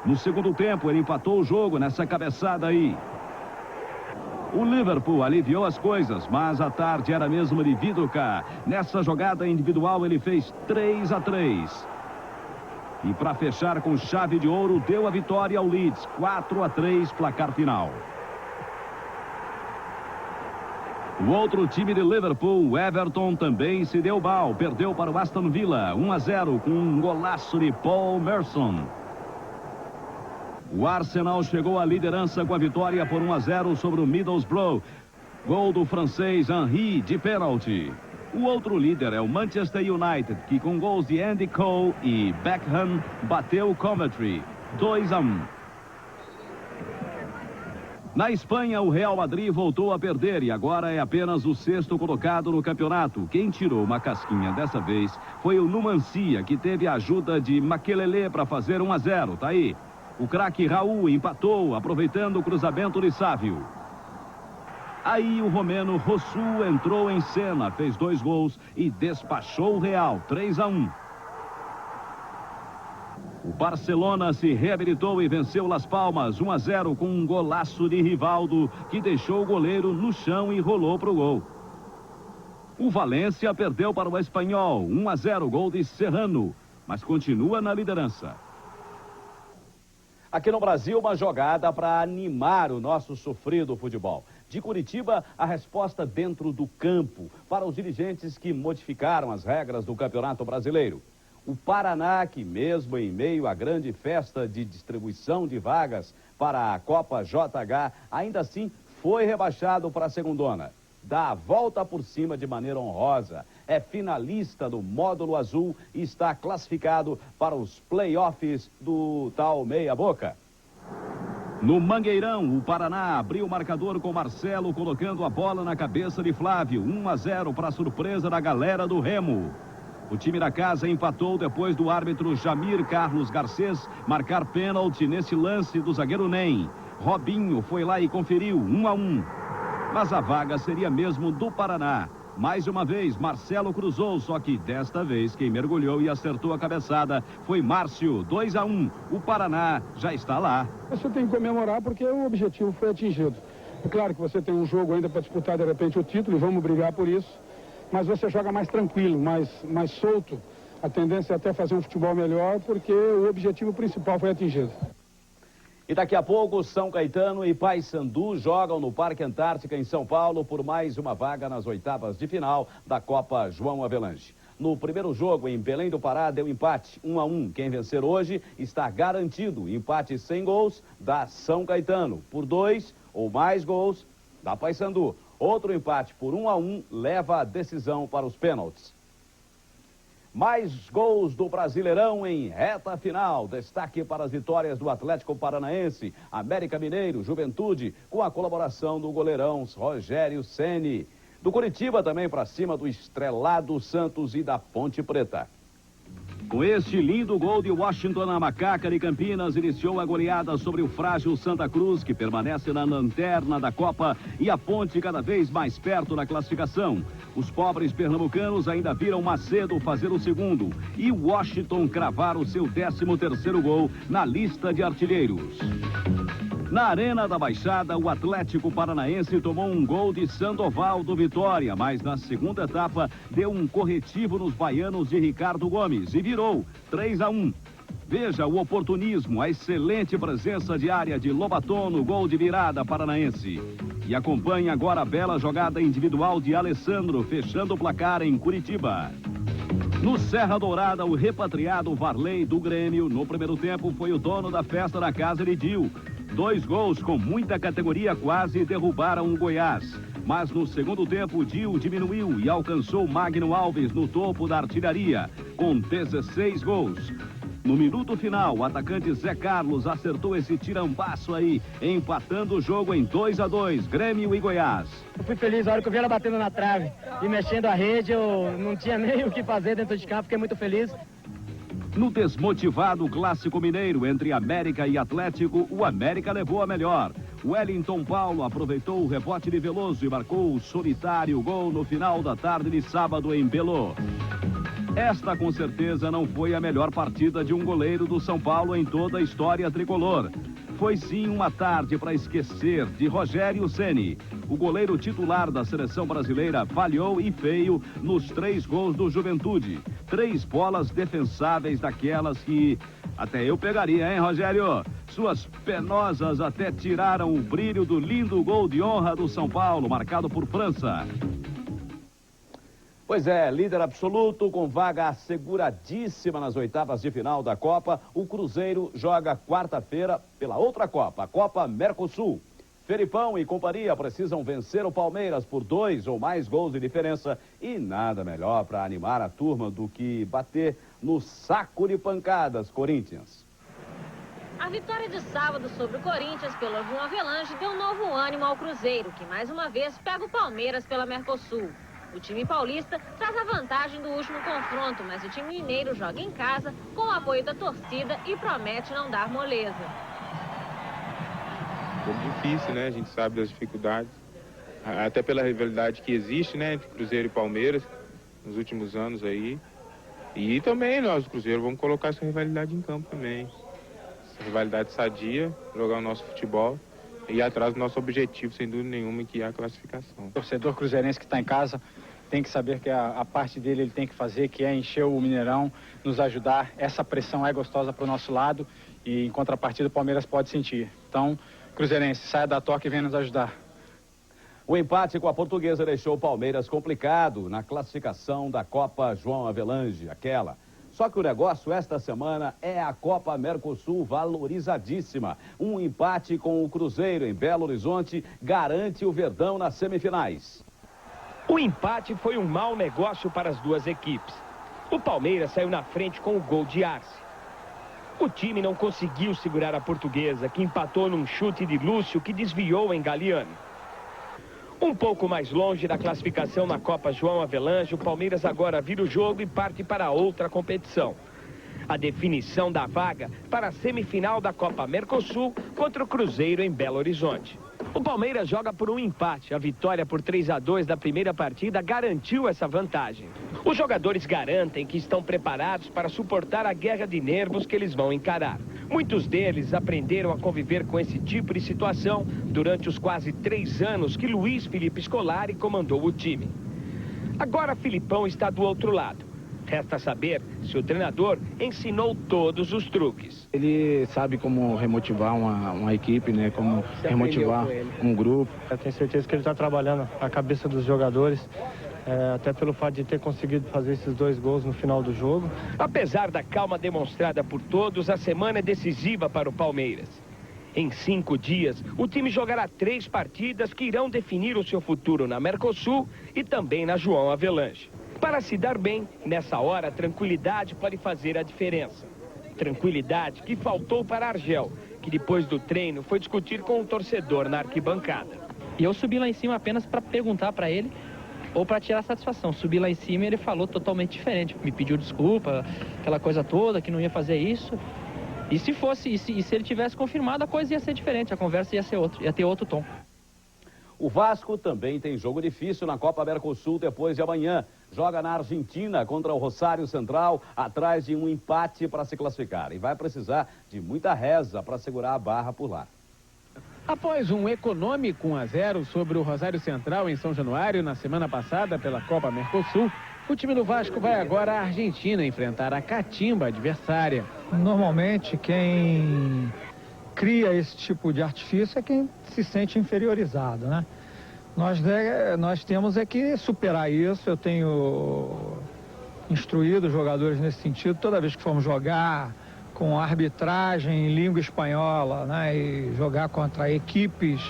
No segundo tempo, ele empatou o jogo nessa cabeçada aí. O Liverpool aliviou as coisas, mas a tarde era mesmo de Viduka. Nessa jogada individual, ele fez 3-3. E para fechar com chave de ouro, deu a vitória ao Leeds, 4-3, placar final. O outro time de Liverpool, o Everton, também se deu mal. Perdeu para o Aston Villa, 1-0, com um golaço de Paul Merson. O Arsenal chegou à liderança com a vitória por 1-0 sobre o Middlesbrough. Gol do francês Henry de pênalti. O outro líder é o Manchester United, que com gols de Andy Cole e Beckham bateu o Coventry, 2-1. Na Espanha, o Real Madrid voltou a perder e agora é apenas o 6º colocado no campeonato. Quem tirou uma casquinha dessa vez foi o Numancia, que teve a ajuda de Makelele para fazer 1-0, tá aí. O craque Raul empatou, aproveitando o cruzamento de Sávio. Aí o romeno Rossu entrou em cena, fez 2 gols e despachou o Real, 3-1. O Barcelona se reabilitou e venceu Las Palmas, 1-0 com um golaço de Rivaldo, que deixou o goleiro no chão e rolou para o gol. O Valência perdeu para o Espanhol, 1-0, gol de Serrano, mas continua na liderança. Aqui no Brasil, uma jogada para animar o nosso sofrido futebol. De Curitiba, a resposta dentro do campo para os dirigentes que modificaram as regras do Campeonato Brasileiro. O Paraná, que mesmo em meio à grande festa de distribuição de vagas para a Copa JH, ainda assim foi rebaixado para a segundona. Dá a volta por cima de maneira honrosa. É finalista do módulo azul e está classificado para os playoffs do tal meia-boca. No Mangueirão, o Paraná abriu o marcador com Marcelo, colocando a bola na cabeça de Flávio, 1-0 para a surpresa da galera do Remo. O time da casa empatou depois do árbitro Jamir Carlos Garcês marcar pênalti nesse lance do zagueiro Nem. Robinho foi lá e conferiu, 1-1. Mas a vaga seria mesmo do Paraná. Mais uma vez, Marcelo cruzou, só que desta vez quem mergulhou e acertou a cabeçada foi Márcio, 2-1. O Paraná já está lá. Você tem que comemorar porque o objetivo foi atingido. É claro que você tem um jogo ainda para disputar de repente o título e vamos brigar por isso, mas você joga mais tranquilo, mais solto. A tendência é até fazer um futebol melhor porque o objetivo principal foi atingido. E daqui a pouco, São Caetano e Paysandu jogam no Parque Antártica, em São Paulo, por mais uma vaga nas oitavas de final da Copa João Avelange. No primeiro jogo, em Belém do Pará, deu empate, 1-1. Quem vencer hoje está garantido. Empate sem gols, dá São Caetano. Por 2 ou mais gols, dá Paysandu. Outro empate por 1-1 leva a decisão para os pênaltis. Mais gols do Brasileirão em reta final. Destaque para as vitórias do Atlético Paranaense, América Mineiro, Juventude, com a colaboração do goleirão Rogério Ceni. Do Coritiba também para cima do estrelado Santos e da Ponte Preta. Com este lindo gol de Washington, a Macaca de Campinas iniciou a goleada sobre o frágil Santa Cruz, que permanece na lanterna da Copa, e a Ponte cada vez mais perto da classificação. Os pobres pernambucanos ainda viram Macedo fazer o segundo e Washington cravar o seu 13º gol na lista de artilheiros. Na Arena da Baixada, o Atlético Paranaense tomou um gol de Sandoval do Vitória, mas na segunda etapa deu um corretivo nos baianos de Ricardo Gomes e virou 3-1. Veja o oportunismo, a excelente presença de área de Lobaton no gol de virada paranaense. E acompanhe agora a bela jogada individual de Alessandro, fechando o placar em Curitiba. No Serra Dourada, o repatriado Varley do Grêmio, no primeiro tempo, foi o dono da festa na casa de Dil. 2 gols com muita categoria quase derrubaram o Goiás. Mas no segundo tempo, o Dil diminuiu e alcançou Magno Alves no topo da artilharia, com 16 gols. No minuto final, o atacante Zé Carlos acertou esse tirambaço aí, empatando o jogo em 2-2, Grêmio e Goiás. Eu fui feliz na hora que eu vi ela batendo na trave e mexendo a rede, eu não tinha nem o que fazer dentro de campo, fiquei muito feliz. No desmotivado Clássico Mineiro entre América e Atlético, o América levou a melhor. Wellington Paulo aproveitou o rebote de Veloso e marcou o solitário gol no final da tarde de sábado em Belo. Esta, com certeza, não foi a melhor partida de um goleiro do São Paulo em toda a história tricolor. Foi sim uma tarde para esquecer de Rogério Ceni. O goleiro titular da seleção brasileira falhou e feio nos 3 gols do Juventude. 3 bolas defensáveis daquelas que até eu pegaria, hein, Rogério? Suas penosas até tiraram o brilho do lindo gol de honra do São Paulo, marcado por França. Pois é, líder absoluto, com vaga asseguradíssima nas oitavas de final da Copa, o Cruzeiro joga quarta-feira pela outra Copa, a Copa Mercosul. Felipão e companhia precisam vencer o Palmeiras por 2 ou mais gols de diferença e nada melhor para animar a turma do que bater no saco de pancadas Corinthians. A vitória de sábado sobre o Corinthians pelo João Avelange deu novo ânimo ao Cruzeiro, que mais uma vez pega o Palmeiras pela Mercosul. O time paulista traz a vantagem do último confronto, mas o time mineiro joga em casa com o apoio da torcida e promete não dar moleza. Um pouco difícil, né? A gente sabe das dificuldades, até pela rivalidade que existe, né? Entre Cruzeiro e Palmeiras nos últimos anos aí. E também nós do Cruzeiro vamos colocar essa rivalidade em campo também. Essa rivalidade sadia, jogar o nosso futebol e ir atrás do nosso objetivo, sem dúvida nenhuma, que é a classificação. O torcedor cruzeirense que está em casa tem que saber que a parte dele ele tem que fazer, que é encher o Mineirão, nos ajudar. Essa pressão é gostosa para o nosso lado e, em contrapartida, o Palmeiras pode sentir. Então, cruzeirense, saia da toca e venha nos ajudar. O empate com a Portuguesa deixou o Palmeiras complicado na classificação da Copa João Avelange, aquela. Só que o negócio esta semana é a Copa Mercosul valorizadíssima. Um empate com o Cruzeiro em Belo Horizonte garante o Verdão nas semifinais. O empate foi um mau negócio para as duas equipes. O Palmeiras saiu na frente com o gol de Arce. O time não conseguiu segurar a Portuguesa, que empatou num chute de Lúcio que desviou em Galeano. Um pouco mais longe da classificação na Copa João Avelange, o Palmeiras agora vira o jogo e parte para outra competição. A definição da vaga para a semifinal da Copa Mercosul contra o Cruzeiro em Belo Horizonte. O Palmeiras joga por um empate. A vitória por 3-2 da primeira partida garantiu essa vantagem. Os jogadores garantem que estão preparados para suportar a guerra de nervos que eles vão encarar. Muitos deles aprenderam a conviver com esse tipo de situação durante os quase 3 anos que Luiz Felipe Scolari comandou o time. Agora Filipão está do outro lado. Resta saber se o treinador ensinou todos os truques. Ele sabe como remotivar uma equipe, né? Como remotivar um grupo. Eu tenho certeza que ele está trabalhando a cabeça dos jogadores, até pelo fato de ter conseguido fazer esses 2 gols no final do jogo. Apesar da calma demonstrada por todos, a semana é decisiva para o Palmeiras. Em 5 dias, o time jogará 3 partidas que irão definir o seu futuro na Mercosul e também na João Avelange. Para se dar bem, nessa hora, a tranquilidade pode fazer a diferença. Tranquilidade que faltou para Argel, que depois do treino foi discutir com o torcedor na arquibancada. E eu subi lá em cima apenas para perguntar para ele ou para tirar satisfação. Subi lá em cima e ele falou totalmente diferente. Me pediu desculpa, aquela coisa toda, que não ia fazer isso. E se ele tivesse confirmado, a coisa ia ser diferente, a conversa ia ter outro tom. O Vasco também tem jogo difícil na Copa Mercosul depois de amanhã. Joga na Argentina contra o Rosário Central, atrás de um empate para se classificar. E vai precisar de muita reza para segurar a barra por lá. Após um econômico 1-0 sobre o Rosário Central em São Januário na semana passada pela Copa Mercosul, o time do Vasco vai agora à Argentina enfrentar a catimba adversária. Normalmente quem cria esse tipo de artifício é quem se sente inferiorizado, né? Nós temos que superar isso. Eu tenho instruído os jogadores nesse sentido. Toda vez que formos jogar com arbitragem em língua espanhola, né, e jogar contra equipes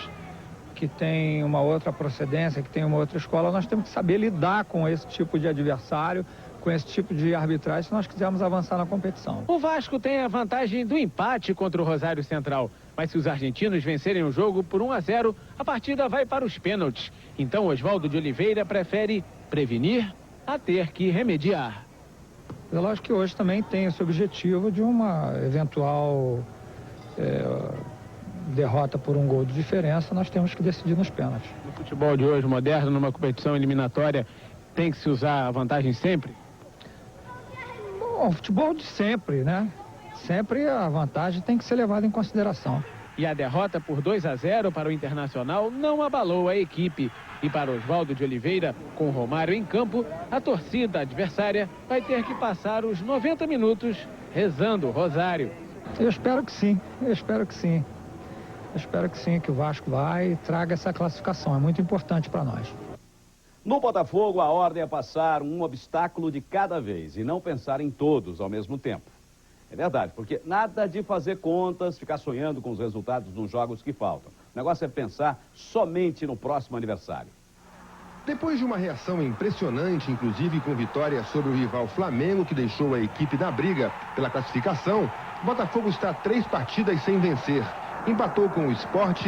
que têm uma outra procedência, que têm uma outra escola, nós temos que saber lidar com esse tipo de adversário, com esse tipo de arbitragem, se nós quisermos avançar na competição. O Vasco tem a vantagem do empate contra o Rosário Central, mas se os argentinos vencerem o jogo por 1-0, a partida vai para os pênaltis. Então Oswaldo de Oliveira prefere prevenir a ter que remediar. É lógico que hoje também tem esse objetivo de uma eventual derrota por um gol de diferença, nós temos que decidir nos pênaltis. No futebol de hoje, moderno, numa competição eliminatória, tem que se usar a vantagem sempre? Bom, o futebol de sempre, né? Sempre a vantagem tem que ser levada em consideração. E a derrota por 2-0 para o Internacional não abalou a equipe. E para Oswaldo de Oliveira, com o Romário em campo, a torcida adversária vai ter que passar os 90 minutos rezando o rosário. Eu espero que sim, eu espero que sim. Eu espero que sim, que o Vasco vai e traga essa classificação. É muito importante para nós. No Botafogo, a ordem é passar um obstáculo de cada vez e não pensar em todos ao mesmo tempo. É verdade, porque nada de fazer contas, ficar sonhando com os resultados dos jogos que faltam. O negócio é pensar somente no próximo aniversário. Depois de uma reação impressionante, inclusive com vitória sobre o rival Flamengo, que deixou a equipe na briga pela classificação, o Botafogo está a 3 partidas sem vencer. Empatou com o Sport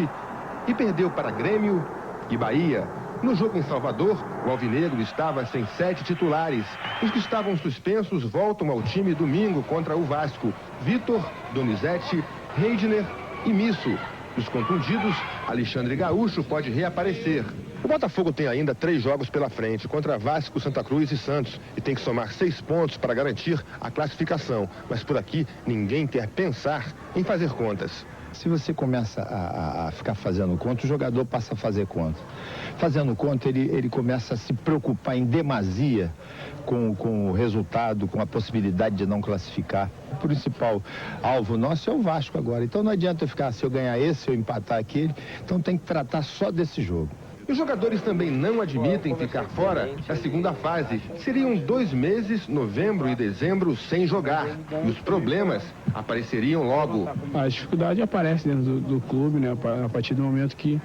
e perdeu para Grêmio e Bahia. No jogo em Salvador, o alvinegro estava sem 7 titulares. Os que estavam suspensos voltam ao time domingo contra o Vasco. Vitor, Donizete, Reidner e Misso. Dos contundidos, Alexandre Gaúcho pode reaparecer. O Botafogo tem ainda 3 jogos pela frente, contra Vasco, Santa Cruz e Santos, e tem que somar 6 pontos para garantir a classificação. Mas por aqui, ninguém quer pensar em fazer contas. Se você começa a ficar fazendo conta, o jogador passa a fazer conta. Fazendo conta, ele começa a se preocupar em demasia com o resultado, com a possibilidade de não classificar. O principal alvo nosso é o Vasco agora. Então não adianta eu ficar, se eu ganhar esse, eu empatar aquele. Então tem que tratar só desse jogo. Os jogadores também não admitem ficar fora da segunda fase. Seriam 2 meses, novembro e dezembro, sem jogar. E os problemas apareceriam logo. A dificuldade aparece dentro do clube, né? A partir do momento que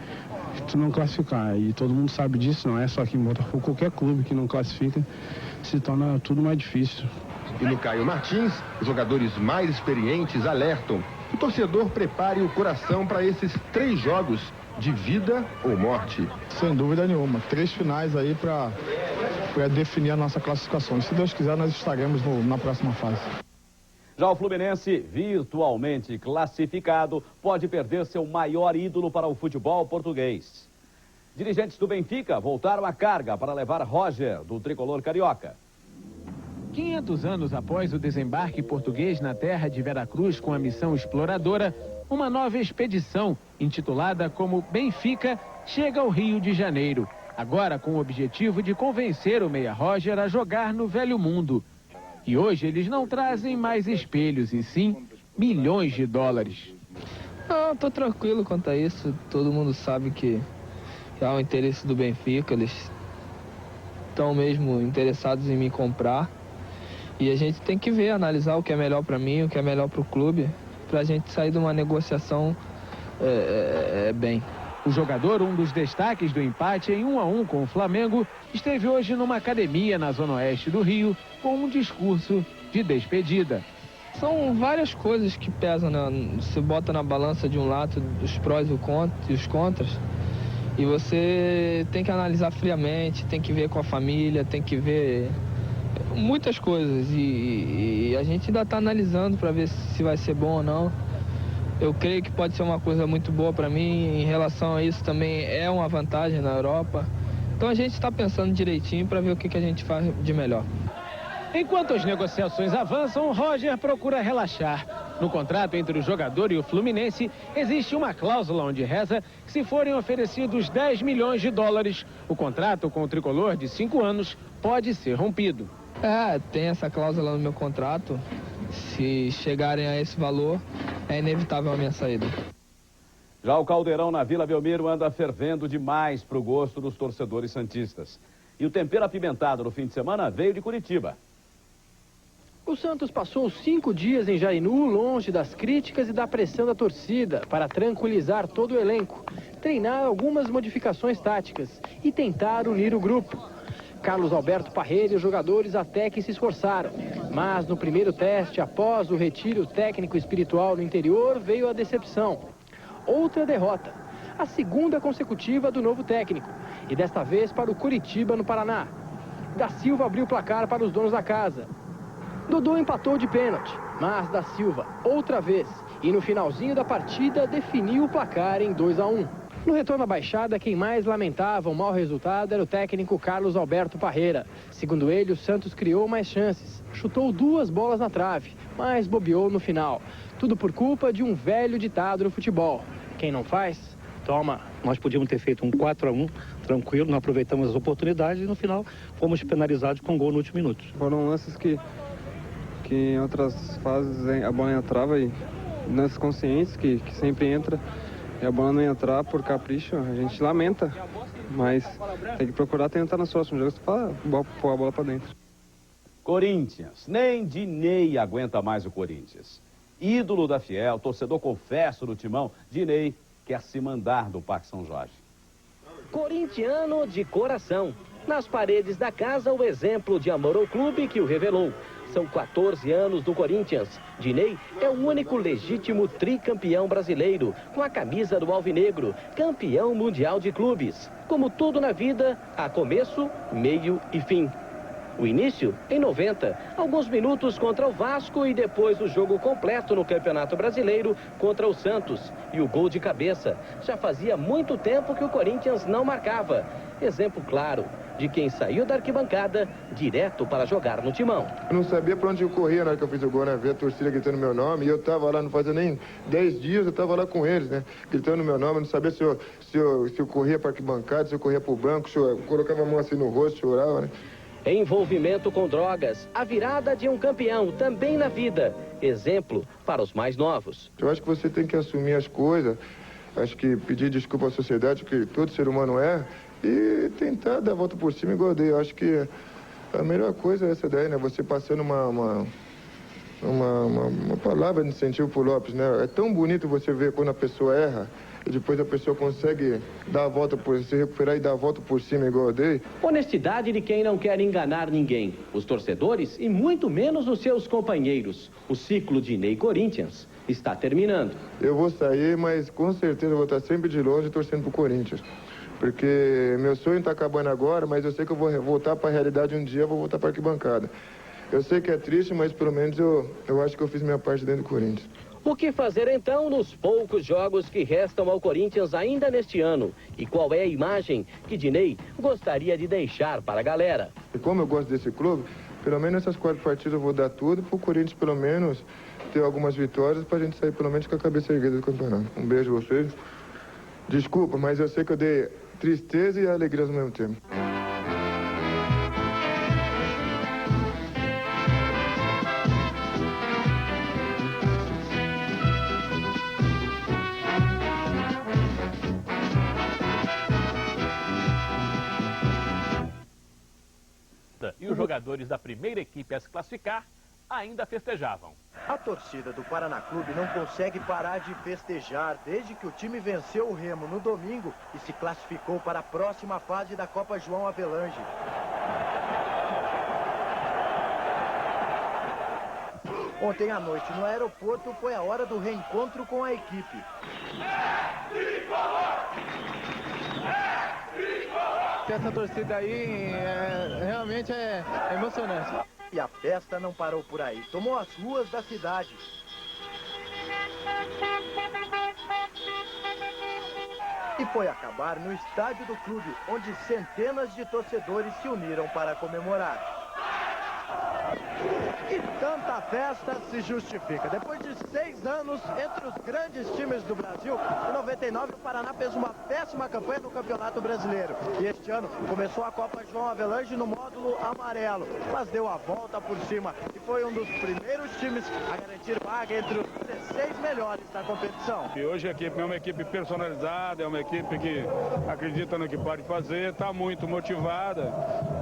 tu não classificar. E todo mundo sabe disso, não é só aqui em Botafogo. Qualquer clube que não classifica se torna tudo mais difícil. E no Caio Martins, os jogadores mais experientes alertam. O torcedor prepare o coração para esses 3 jogos de vida ou morte. Sem dúvida nenhuma. 3 finais aí para definir a nossa classificação. E se Deus quiser, nós estaremos na próxima fase. Já o Fluminense, virtualmente classificado, pode perder seu maior ídolo para o futebol português. Dirigentes do Benfica voltaram à carga para levar Roger, do tricolor carioca. 500 anos após o desembarque português na terra de Veracruz com a missão exploradora, uma nova expedição, intitulada como Benfica, chega ao Rio de Janeiro. Agora com o objetivo de convencer o Meia Roger a jogar no velho mundo. E hoje eles não trazem mais espelhos, e sim milhões de dólares. Não, tô tranquilo quanto a isso. Todo mundo sabe que há o interesse do Benfica. Eles estão mesmo interessados em me comprar. E a gente tem que ver, analisar o que é melhor para mim, o que é melhor para o clube, para a gente sair de uma negociação bem. O jogador, um dos destaques do empate em 1-1 com o Flamengo, esteve hoje numa academia na zona oeste do Rio com um discurso de despedida. São várias coisas que pesam, né? Você bota na balança de um lado os prós e os contras, e você tem que analisar friamente, tem que ver com a família, tem que ver muitas coisas, e a gente ainda está analisando para ver se vai ser bom ou não. Eu creio que pode ser uma coisa muito boa para mim. Em relação a isso também é uma vantagem na Europa. Então a gente está pensando direitinho para ver o que a gente faz de melhor. Enquanto as negociações avançam, Roger procura relaxar. No contrato entre o jogador e o Fluminense, existe uma cláusula onde reza que se forem oferecidos 10 milhões de dólares, o contrato com o tricolor de 5 anos pode ser rompido. Tem essa cláusula no meu contrato. Se chegarem a esse valor, é inevitável a minha saída. Já o caldeirão na Vila Belmiro anda fervendo demais para o gosto dos torcedores santistas. E o tempero apimentado no fim de semana veio de Curitiba. O Santos passou 5 dias em Jainu, longe das críticas e da pressão da torcida, para tranquilizar todo o elenco, treinar algumas modificações táticas e tentar unir o grupo. Carlos Alberto Parreira e os jogadores até que se esforçaram, mas no primeiro teste, após o retiro técnico e espiritual no interior, veio a decepção. Outra derrota, a segunda consecutiva do novo técnico, e desta vez para o Curitiba, no Paraná. Da Silva abriu o placar para os donos da casa. Dodô empatou de pênalti, mas Da Silva, outra vez, e no finalzinho da partida, definiu o placar em 2-1. No retorno à Baixada, quem mais lamentava o mau resultado era o técnico Carlos Alberto Parreira. Segundo ele, o Santos criou mais chances, chutou 2 bolas na trave, mas bobeou no final. Tudo por culpa de um velho ditado no futebol: quem não faz, toma. Nós podíamos ter feito um 4-1, tranquilo, não aproveitamos as oportunidades e no final fomos penalizados com gol no último minuto. Foram lances que em outras fases a bola entrava, e lances conscientes que sempre entra e a bola não entrar por capricho, a gente lamenta, mas tem que procurar tentar nos próximos jogos para pôr a bola para dentro. Corinthians, nem Dinei aguenta mais o Corinthians. Ídolo da Fiel, torcedor confesso do Timão, Dinei quer se mandar do Parque São Jorge. Corintiano de coração. Nas paredes da casa, o exemplo de amor ao clube que o revelou. São 14 anos do Corinthians. Dinei é o único legítimo tricampeão brasileiro, com a camisa do Alvinegro, campeão mundial de clubes. Como tudo na vida, há começo, meio e fim. O início, em 90, alguns minutos contra o Vasco e depois o jogo completo no Campeonato Brasileiro contra o Santos. E o gol de cabeça. Já fazia muito tempo que o Corinthians não marcava. Exemplo claro de quem saiu da arquibancada direto para jogar no Timão. Eu não sabia para onde eu corria na hora que eu fiz o gol, né? Ver a torcida gritando meu nome, e eu tava lá, não fazia nem 10 dias, eu tava lá com eles, né? Gritando meu nome, eu não sabia se eu corria para a arquibancada, se eu corria para o banco, se eu colocava a mão assim no rosto, chorava, né? Envolvimento com drogas, a virada de um campeão também na vida. Exemplo para os mais novos. Eu acho que você tem que assumir as coisas, acho que pedir desculpa à sociedade, que todo ser humano é, e tentar dar a volta por cima igual eu dei. Eu acho que a melhor coisa é essa daí, né? Você passando uma palavra de incentivo pro Lopes, né? É tão bonito você ver quando a pessoa erra e depois a pessoa consegue dar a volta por se recuperar e dar a volta por cima igual eu dei. Honestidade de quem não quer enganar ninguém, os torcedores e muito menos os seus companheiros. O ciclo de Ney Corinthians está terminando. Eu vou sair, mas com certeza eu vou estar sempre de longe torcendo pro Corinthians. Porque meu sonho está acabando agora, mas eu sei que eu vou voltar para a realidade um dia, eu vou voltar para a arquibancada. Eu sei que é triste, mas pelo menos eu acho que eu fiz minha parte dentro do Corinthians. O que fazer então nos poucos jogos que restam ao Corinthians ainda neste ano? E qual é a imagem que Dinei gostaria de deixar para a galera? E como eu gosto desse clube, pelo menos nessas 4 partidas eu vou dar tudo para o Corinthians pelo menos ter algumas vitórias para a gente sair pelo menos com a cabeça erguida do campeonato. Um beijo a vocês. Desculpa, mas eu sei que eu dei tristeza e alegria ao mesmo tempo. E os jogadores da primeira equipe a se classificar ainda festejavam. A torcida do Paraná Clube não consegue parar de festejar desde que o time venceu o Remo no domingo e se classificou para a próxima fase da Copa João Avelange. Ontem à noite, no aeroporto, foi a hora do reencontro com a equipe. Essa torcida aí realmente é emocionante. E a festa não parou por aí, tomou as ruas da cidade. E foi acabar no estádio do clube, onde centenas de torcedores se uniram para comemorar. E tanta festa se justifica. Depois de 6 anos entre os grandes times do Brasil, em 99 o Paraná fez uma péssima campanha no Campeonato Brasileiro. E este ano começou a Copa João Avelange no módulo amarelo, mas deu a volta por cima e foi um dos primeiros times a garantir vaga entre os 16 melhores da competição. E hoje a equipe é uma equipe personalizada, é uma equipe que acredita no que pode fazer, está muito motivada.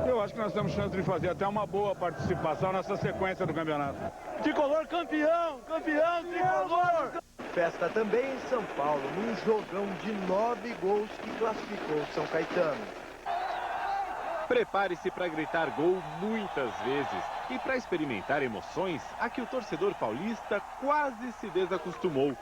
Eu acho que nós temos chance de fazer até uma boa participação nessa sequência do campeonato. Tricolor campeão! Campeão, tricolor! Festa também em São Paulo, num jogão de 9 gols que classificou São Caetano. Prepare-se para gritar gol muitas vezes e para experimentar emoções a que o torcedor paulista quase se desacostumou.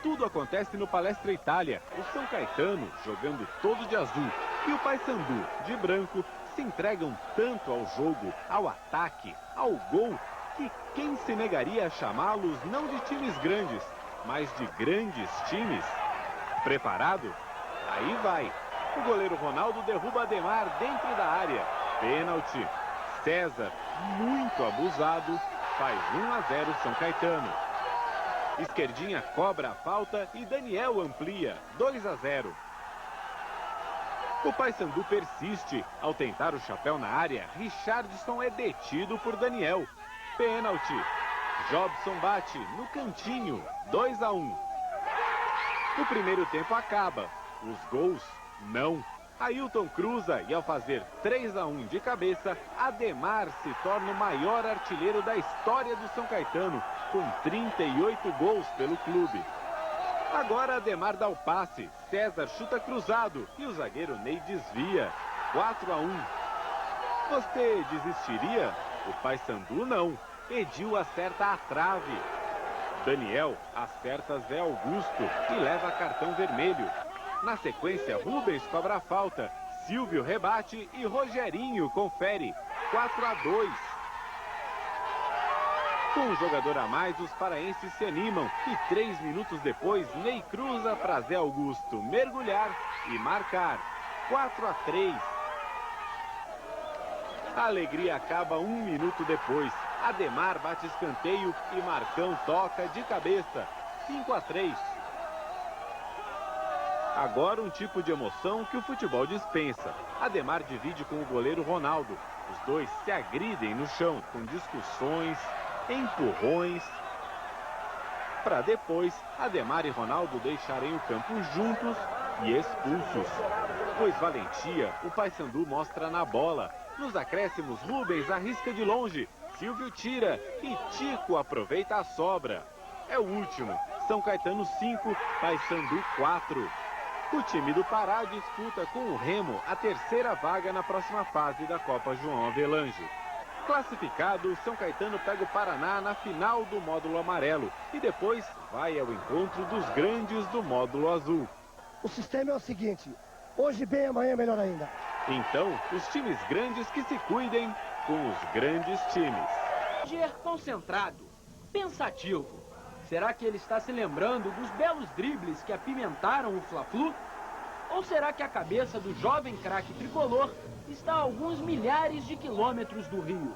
Tudo acontece no Palestra Itália. O São Caetano, jogando todo de azul, e o Paysandu, de branco, se entregam tanto ao jogo, ao ataque, ao gol, que quem se negaria a chamá-los não de times grandes, mas de grandes times? Preparado? Aí vai. O goleiro Ronaldo derruba Ademar dentro da área. Pênalti. César, muito abusado, faz 1-0 São Caetano. Esquerdinha cobra a falta e Daniel amplia, 2-0. O Paysandu persiste. Ao tentar o chapéu na área, Richardson é detido por Daniel. Pênalti. Jobson bate no cantinho, 2-1. O primeiro tempo acaba. Os gols, não. Ailton cruza e ao fazer 3-1 de cabeça, Ademar se torna o maior artilheiro da história do São Caetano, com 38 gols pelo clube. Agora Ademar dá o passe, César chuta cruzado e o zagueiro Ney desvia. 4-1. Você desistiria? O Paysandu não. Edil acerta a trave. Daniel acerta Zé Augusto e leva cartão vermelho. Na sequência, Rubens cobra a falta, Silvio rebate e Rogerinho confere. 4-2. Com um jogador a mais, os paraenses se animam e 3 minutos depois, Ney cruza para Zé Augusto mergulhar e marcar. 4-3. A alegria acaba 1 minuto depois. Ademar bate escanteio e Marcão toca de cabeça. 5-3. Agora um tipo de emoção que o futebol dispensa. Ademar divide com o goleiro Ronaldo. Os dois se agridem no chão com discussões, empurrões, para depois Ademar e Ronaldo deixarem o campo juntos e expulsos. Pois valentia o Paysandu mostra na bola. Nos acréscimos, Rubens arrisca de longe, Silvio tira e Tico aproveita a sobra. É o último, São Caetano 5, Paysandu 4. O time do Pará disputa com o Remo a 3ª vaga na próxima fase da Copa João Avelange. Classificado, São Caetano pega o Paraná na final do módulo amarelo e depois vai ao encontro dos grandes do módulo azul. O sistema é o seguinte, hoje bem, amanhã melhor ainda. Então, os times grandes que se cuidem com os grandes times. Roger concentrado, pensativo. Será que ele está se lembrando dos belos dribles que apimentaram o Fla-Flu? Ou será que a cabeça do jovem craque tricolor está a alguns milhares de quilômetros do Rio?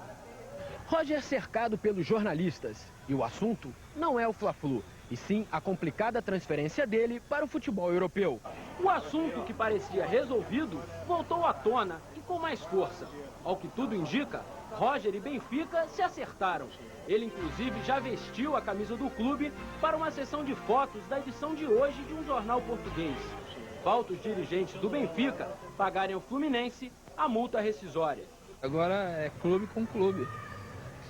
Roger cercado pelos jornalistas. E o assunto não é o Fla-Flu, e sim a complicada transferência dele para o futebol europeu. O assunto que parecia resolvido voltou à tona e com mais força. Ao que tudo indica, Roger e Benfica se acertaram. Ele, inclusive, já vestiu a camisa do clube para uma sessão de fotos da edição de hoje de um jornal português. Falta os dirigentes do Benfica pagarem ao Fluminense a multa rescisória. Agora é clube com clube.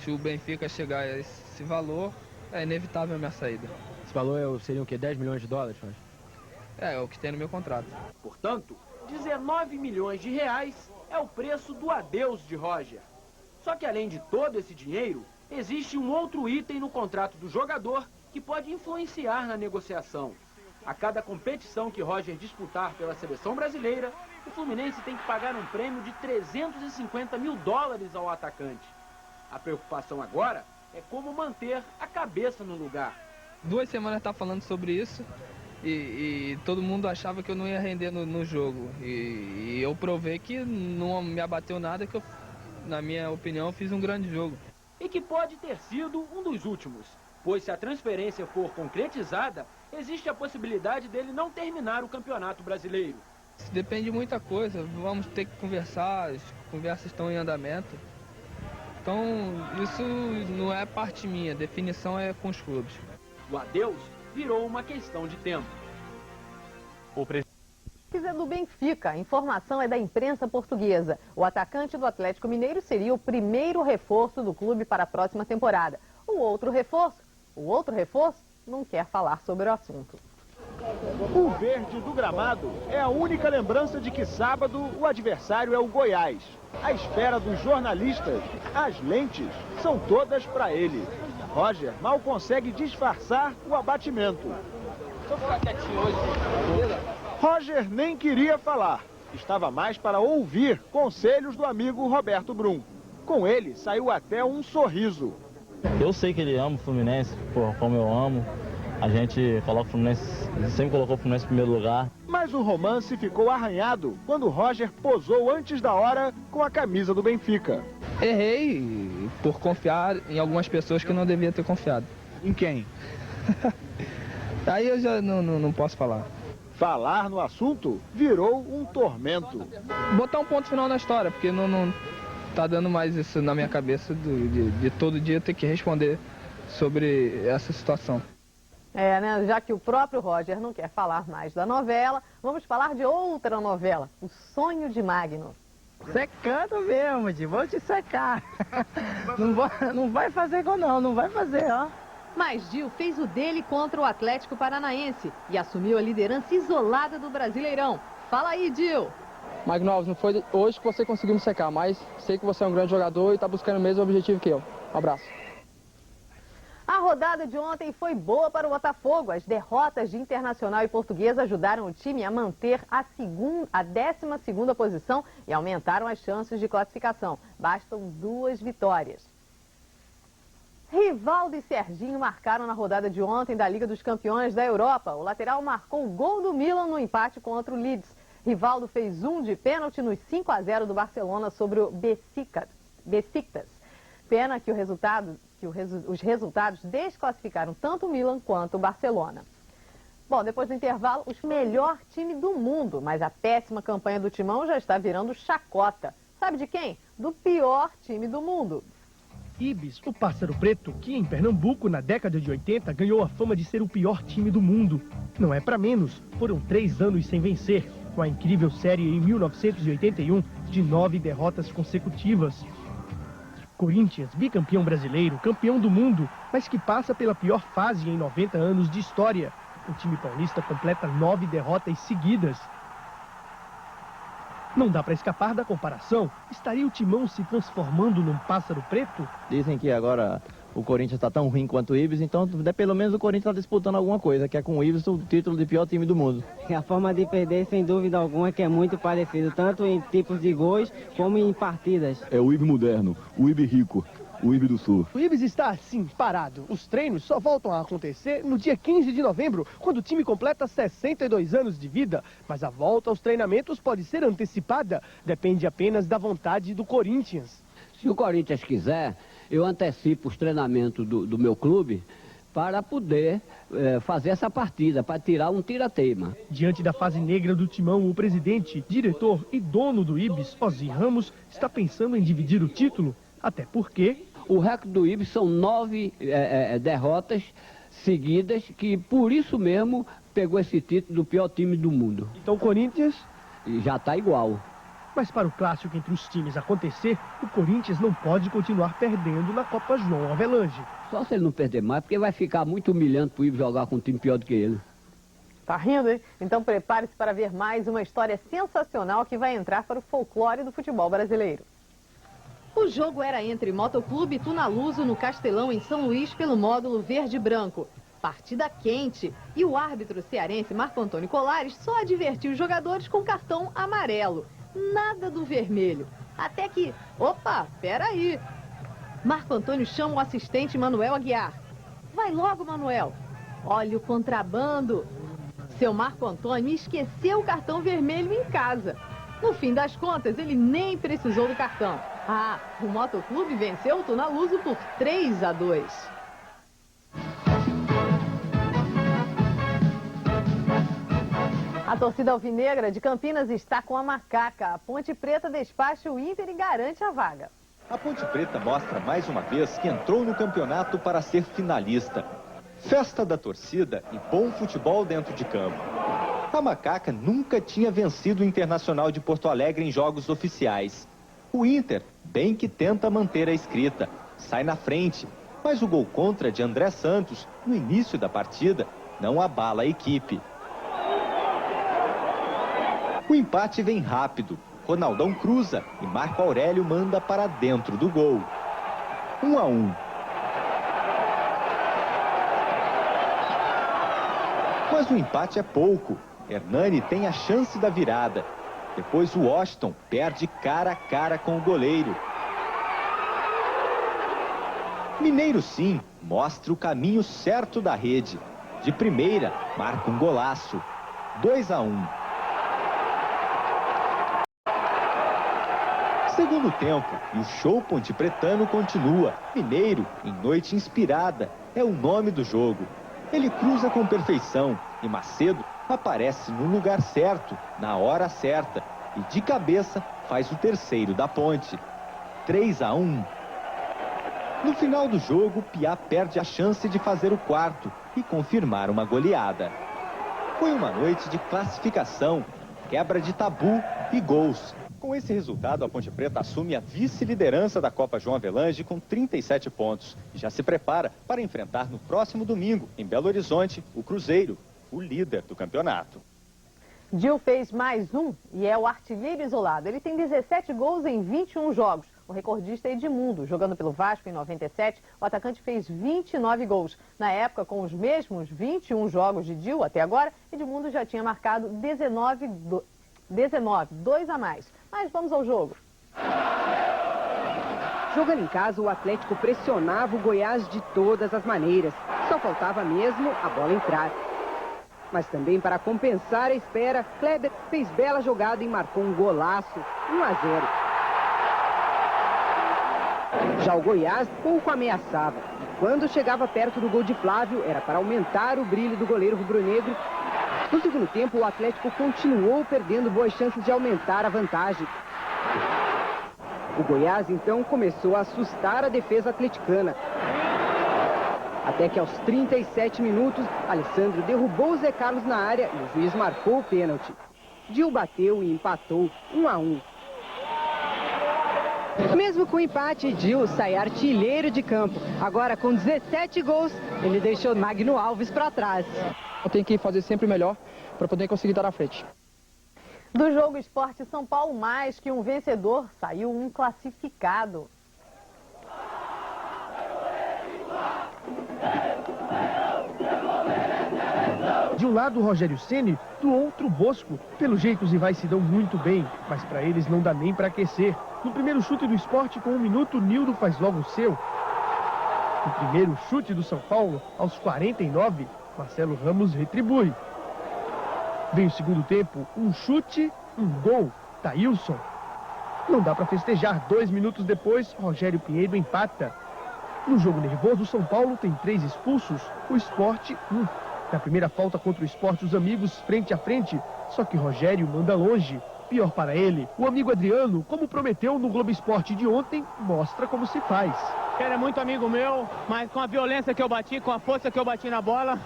Se o Benfica chegar a esse valor, é inevitável a minha saída. Esse valor seria o quê? 10 milhões de dólares? É o que tem no meu contrato. Portanto, 19 milhões de reais é o preço do adeus de Roger. Só que além de todo esse dinheiro, existe um outro item no contrato do jogador que pode influenciar na negociação. A cada competição que Roger disputar pela seleção brasileira, o Fluminense tem que pagar um prêmio de 350 mil dólares ao atacante. A preocupação agora é como manter a cabeça no lugar. 2 semanas tá falando sobre isso e todo mundo achava que eu não ia render no jogo. E eu provei que não me abateu nada, que eu, na minha opinião, fiz um grande jogo. E que pode ter sido um dos últimos, pois se a transferência for concretizada, existe a possibilidade dele não terminar o Campeonato Brasileiro. Depende de muita coisa, vamos ter que conversar, as conversas estão em andamento. Então, isso não é parte minha, a definição é com os clubes. O adeus virou uma questão de tempo. Do Benfica, a informação é da imprensa portuguesa. O atacante do Atlético Mineiro seria o primeiro reforço do clube para a próxima temporada. O outro reforço não quer falar sobre o assunto. O verde do gramado é a única lembrança de que sábado o adversário é o Goiás. À espera dos jornalistas, as lentes são todas para ele. Roger mal consegue disfarçar o abatimento. Roger nem queria falar. Estava mais para ouvir conselhos do amigo Roberto Brum. Com ele saiu até um sorriso. Eu sei que ele ama o Fluminense, como eu amo. A gente coloca o Fluminense, sempre colocou o Fluminense em primeiro lugar. Mas o romance ficou arranhado quando Roger posou antes da hora com a camisa do Benfica. Errei por confiar em algumas pessoas que eu não devia ter confiado. Em quem? Aí eu já não posso falar. Falar no assunto virou um tormento. Botar um ponto final na história, porque não tá dando mais isso na minha cabeça de todo dia ter que responder sobre essa situação. Né? Já que o próprio Roger não quer falar mais da novela, vamos falar de outra novela, O Sonho de Magno. Secando mesmo, vou te secar. Não vai fazer gol não vai fazer, ó. Mas Gil fez o dele contra o Atlético Paranaense e assumiu a liderança isolada do Brasileirão. Fala aí, Gil. Magno Alves, não foi hoje que você conseguiu me secar, mas sei que você é um grande jogador e está buscando o mesmo objetivo que eu. Um abraço. A rodada de ontem foi boa para o Botafogo. As derrotas de Internacional e Portuguesa ajudaram o time a manter a 12ª posição e aumentaram as chances de classificação. Bastam 2 vitórias. Rivaldo e Serginho marcaram na rodada de ontem da Liga dos Campeões da Europa. O lateral marcou o gol do Milan no empate contra o Leeds. Rivaldo fez 1 de pênalti nos 5-0 do Barcelona sobre o Besiktas. Pena que os resultados desclassificaram tanto o Milan quanto o Barcelona. Bom, depois do intervalo, o melhor time do mundo, mas a péssima campanha do Timão já está virando chacota. Sabe de quem? Do pior time do mundo. Ibis, o pássaro preto, que em Pernambuco, na década de 80, ganhou a fama de ser o pior time do mundo. Não é para menos, foram 3 anos sem vencer, com a incrível série em 1981 de 9 derrotas consecutivas. Corinthians, bicampeão brasileiro, campeão do mundo, mas que passa pela pior fase em 90 anos de história. O time paulista completa 9 derrotas seguidas. Não dá para escapar da comparação. Estaria o Timão se transformando num pássaro preto? Dizem que agora o Corinthians está tão ruim quanto o Ibis, então pelo menos o Corinthians está disputando alguma coisa, que é com o Ibis o título de pior time do mundo. A forma de perder, sem dúvida alguma, que é muito parecido, tanto em tipos de gols como em partidas. É o Ibis moderno, o Ibis rico, o Ibis do Sul. O Ibis está assim, parado. Os treinos só voltam a acontecer no dia 15 de novembro, quando o time completa 62 anos de vida. Mas a volta aos treinamentos pode ser antecipada, depende apenas da vontade do Corinthians. Se o Corinthians quiser, eu antecipo os treinamentos do meu clube para poder fazer essa partida, para tirar um tira-teima. Diante da fase negra do Timão, o presidente, diretor e dono do Ibis, Ozzy Ramos, está pensando em dividir o título, até porque o recorde do Ibis são 9 derrotas seguidas, que por isso mesmo pegou esse título do pior time do mundo. Então o Corinthians já está igual. Mas para o clássico entre os times acontecer, o Corinthians não pode continuar perdendo na Copa João Avelange. Só se ele não perder mais, porque vai ficar muito humilhante para o Ives jogar com um time pior do que ele. Tá rindo, hein? Então prepare-se para ver mais uma história sensacional que vai entrar para o folclore do futebol brasileiro. O jogo era entre Motoclube e Tunaluso no Castelão, em São Luís, pelo módulo verde e branco. Partida quente. E o árbitro cearense Marco Antônio Colares só advertiu os jogadores com cartão amarelo. Nada do vermelho. Até que, opa, peraí. Marco Antônio chama o assistente Manuel Aguiar. Vai logo, Manuel. Olha o contrabando. Seu Marco Antônio esqueceu o cartão vermelho em casa. No fim das contas, ele nem precisou do cartão. Ah, o Motoclube venceu o Tunaluso por 3-2. A torcida alvinegra de Campinas está com a macaca. A Ponte Preta despacha o Inter e garante a vaga. A Ponte Preta mostra mais uma vez que entrou no campeonato para ser finalista. Festa da torcida e bom futebol dentro de campo. A macaca nunca tinha vencido o Internacional de Porto Alegre em jogos oficiais. O Inter, bem que tenta manter a escrita, sai na frente, mas o gol contra de André Santos, no início da partida, não abala a equipe. O empate vem rápido. Ronaldão cruza e Marco Aurélio manda para dentro do gol. 1-1. Mas o empate é pouco. Hernani tem a chance da virada. Depois o Washington perde cara a cara com o goleiro. Mineiro sim, mostra o caminho certo da rede. De primeira, marca um golaço. 2-1. Segundo tempo, e o show pontepretano continua. Mineiro, em noite inspirada, é o nome do jogo. Ele cruza com perfeição e Macedo aparece no lugar certo, na hora certa. E de cabeça faz o terceiro da Ponte. 3-1. No final do jogo, Piá perde a chance de fazer o quarto e confirmar uma goleada. Foi uma noite de classificação, quebra de tabu e gols. Com esse resultado, a Ponte Preta assume a vice-liderança da Copa João Avelange com 37 pontos. E já se prepara para enfrentar no próximo domingo, em Belo Horizonte, o Cruzeiro, o líder do campeonato. Gil fez mais um e é o artilheiro isolado. Ele tem 17 gols em 21 jogos. O recordista é Edmundo, jogando pelo Vasco em 97, o atacante fez 29 gols. Na época, com os mesmos 21 jogos de Gil até agora, Edmundo já tinha marcado 19, 2 a mais. Mas vamos ao jogo. Jogando em casa, o Atlético pressionava o Goiás de todas as maneiras. Só faltava mesmo a bola entrar. Mas também para compensar a espera, Kleber fez bela jogada e marcou um golaço, 1-0. Já o Goiás pouco ameaçava. E quando chegava perto do gol de Flávio, era para aumentar o brilho do goleiro rubro-negro. No segundo tempo, o Atlético continuou perdendo boas chances de aumentar a vantagem. O Goiás, então, começou a assustar a defesa atleticana. Até que aos 37 minutos, Alessandro derrubou o Zé Carlos na área e o juiz marcou o pênalti. Gil bateu e empatou 1-1. Mesmo com o empate, Gil sai artilheiro de campo. Agora, com 17 gols, ele deixou Magno Alves para trás. Tem que fazer sempre o melhor para poder conseguir estar na frente. Do jogo Esporte São Paulo, mais que um vencedor, saiu um classificado. De um lado, o Rogério Ceni, do outro, o Bosco. Pelo jeito, os rivais se dão muito bem, mas para eles não dá nem para aquecer. No primeiro chute do Sport, com 1 minuto, Nildo faz logo o seu. No primeiro chute do São Paulo, aos 49, Marcelo Ramos retribui. Vem o segundo tempo, um chute, um gol, Thailson. Não dá para festejar. 2 minutos depois, Rogério Pinheiro empata. No jogo nervoso, o São Paulo tem 3 expulsos, o Sport 1. Na primeira falta contra o Sport, os amigos frente a frente, só que Rogério manda longe. Pior para ele, o amigo Adriano, como prometeu no Globo Esporte de ontem, mostra como se faz. Ele é muito amigo meu, mas com a violência que eu bati, com a força que eu bati na bola,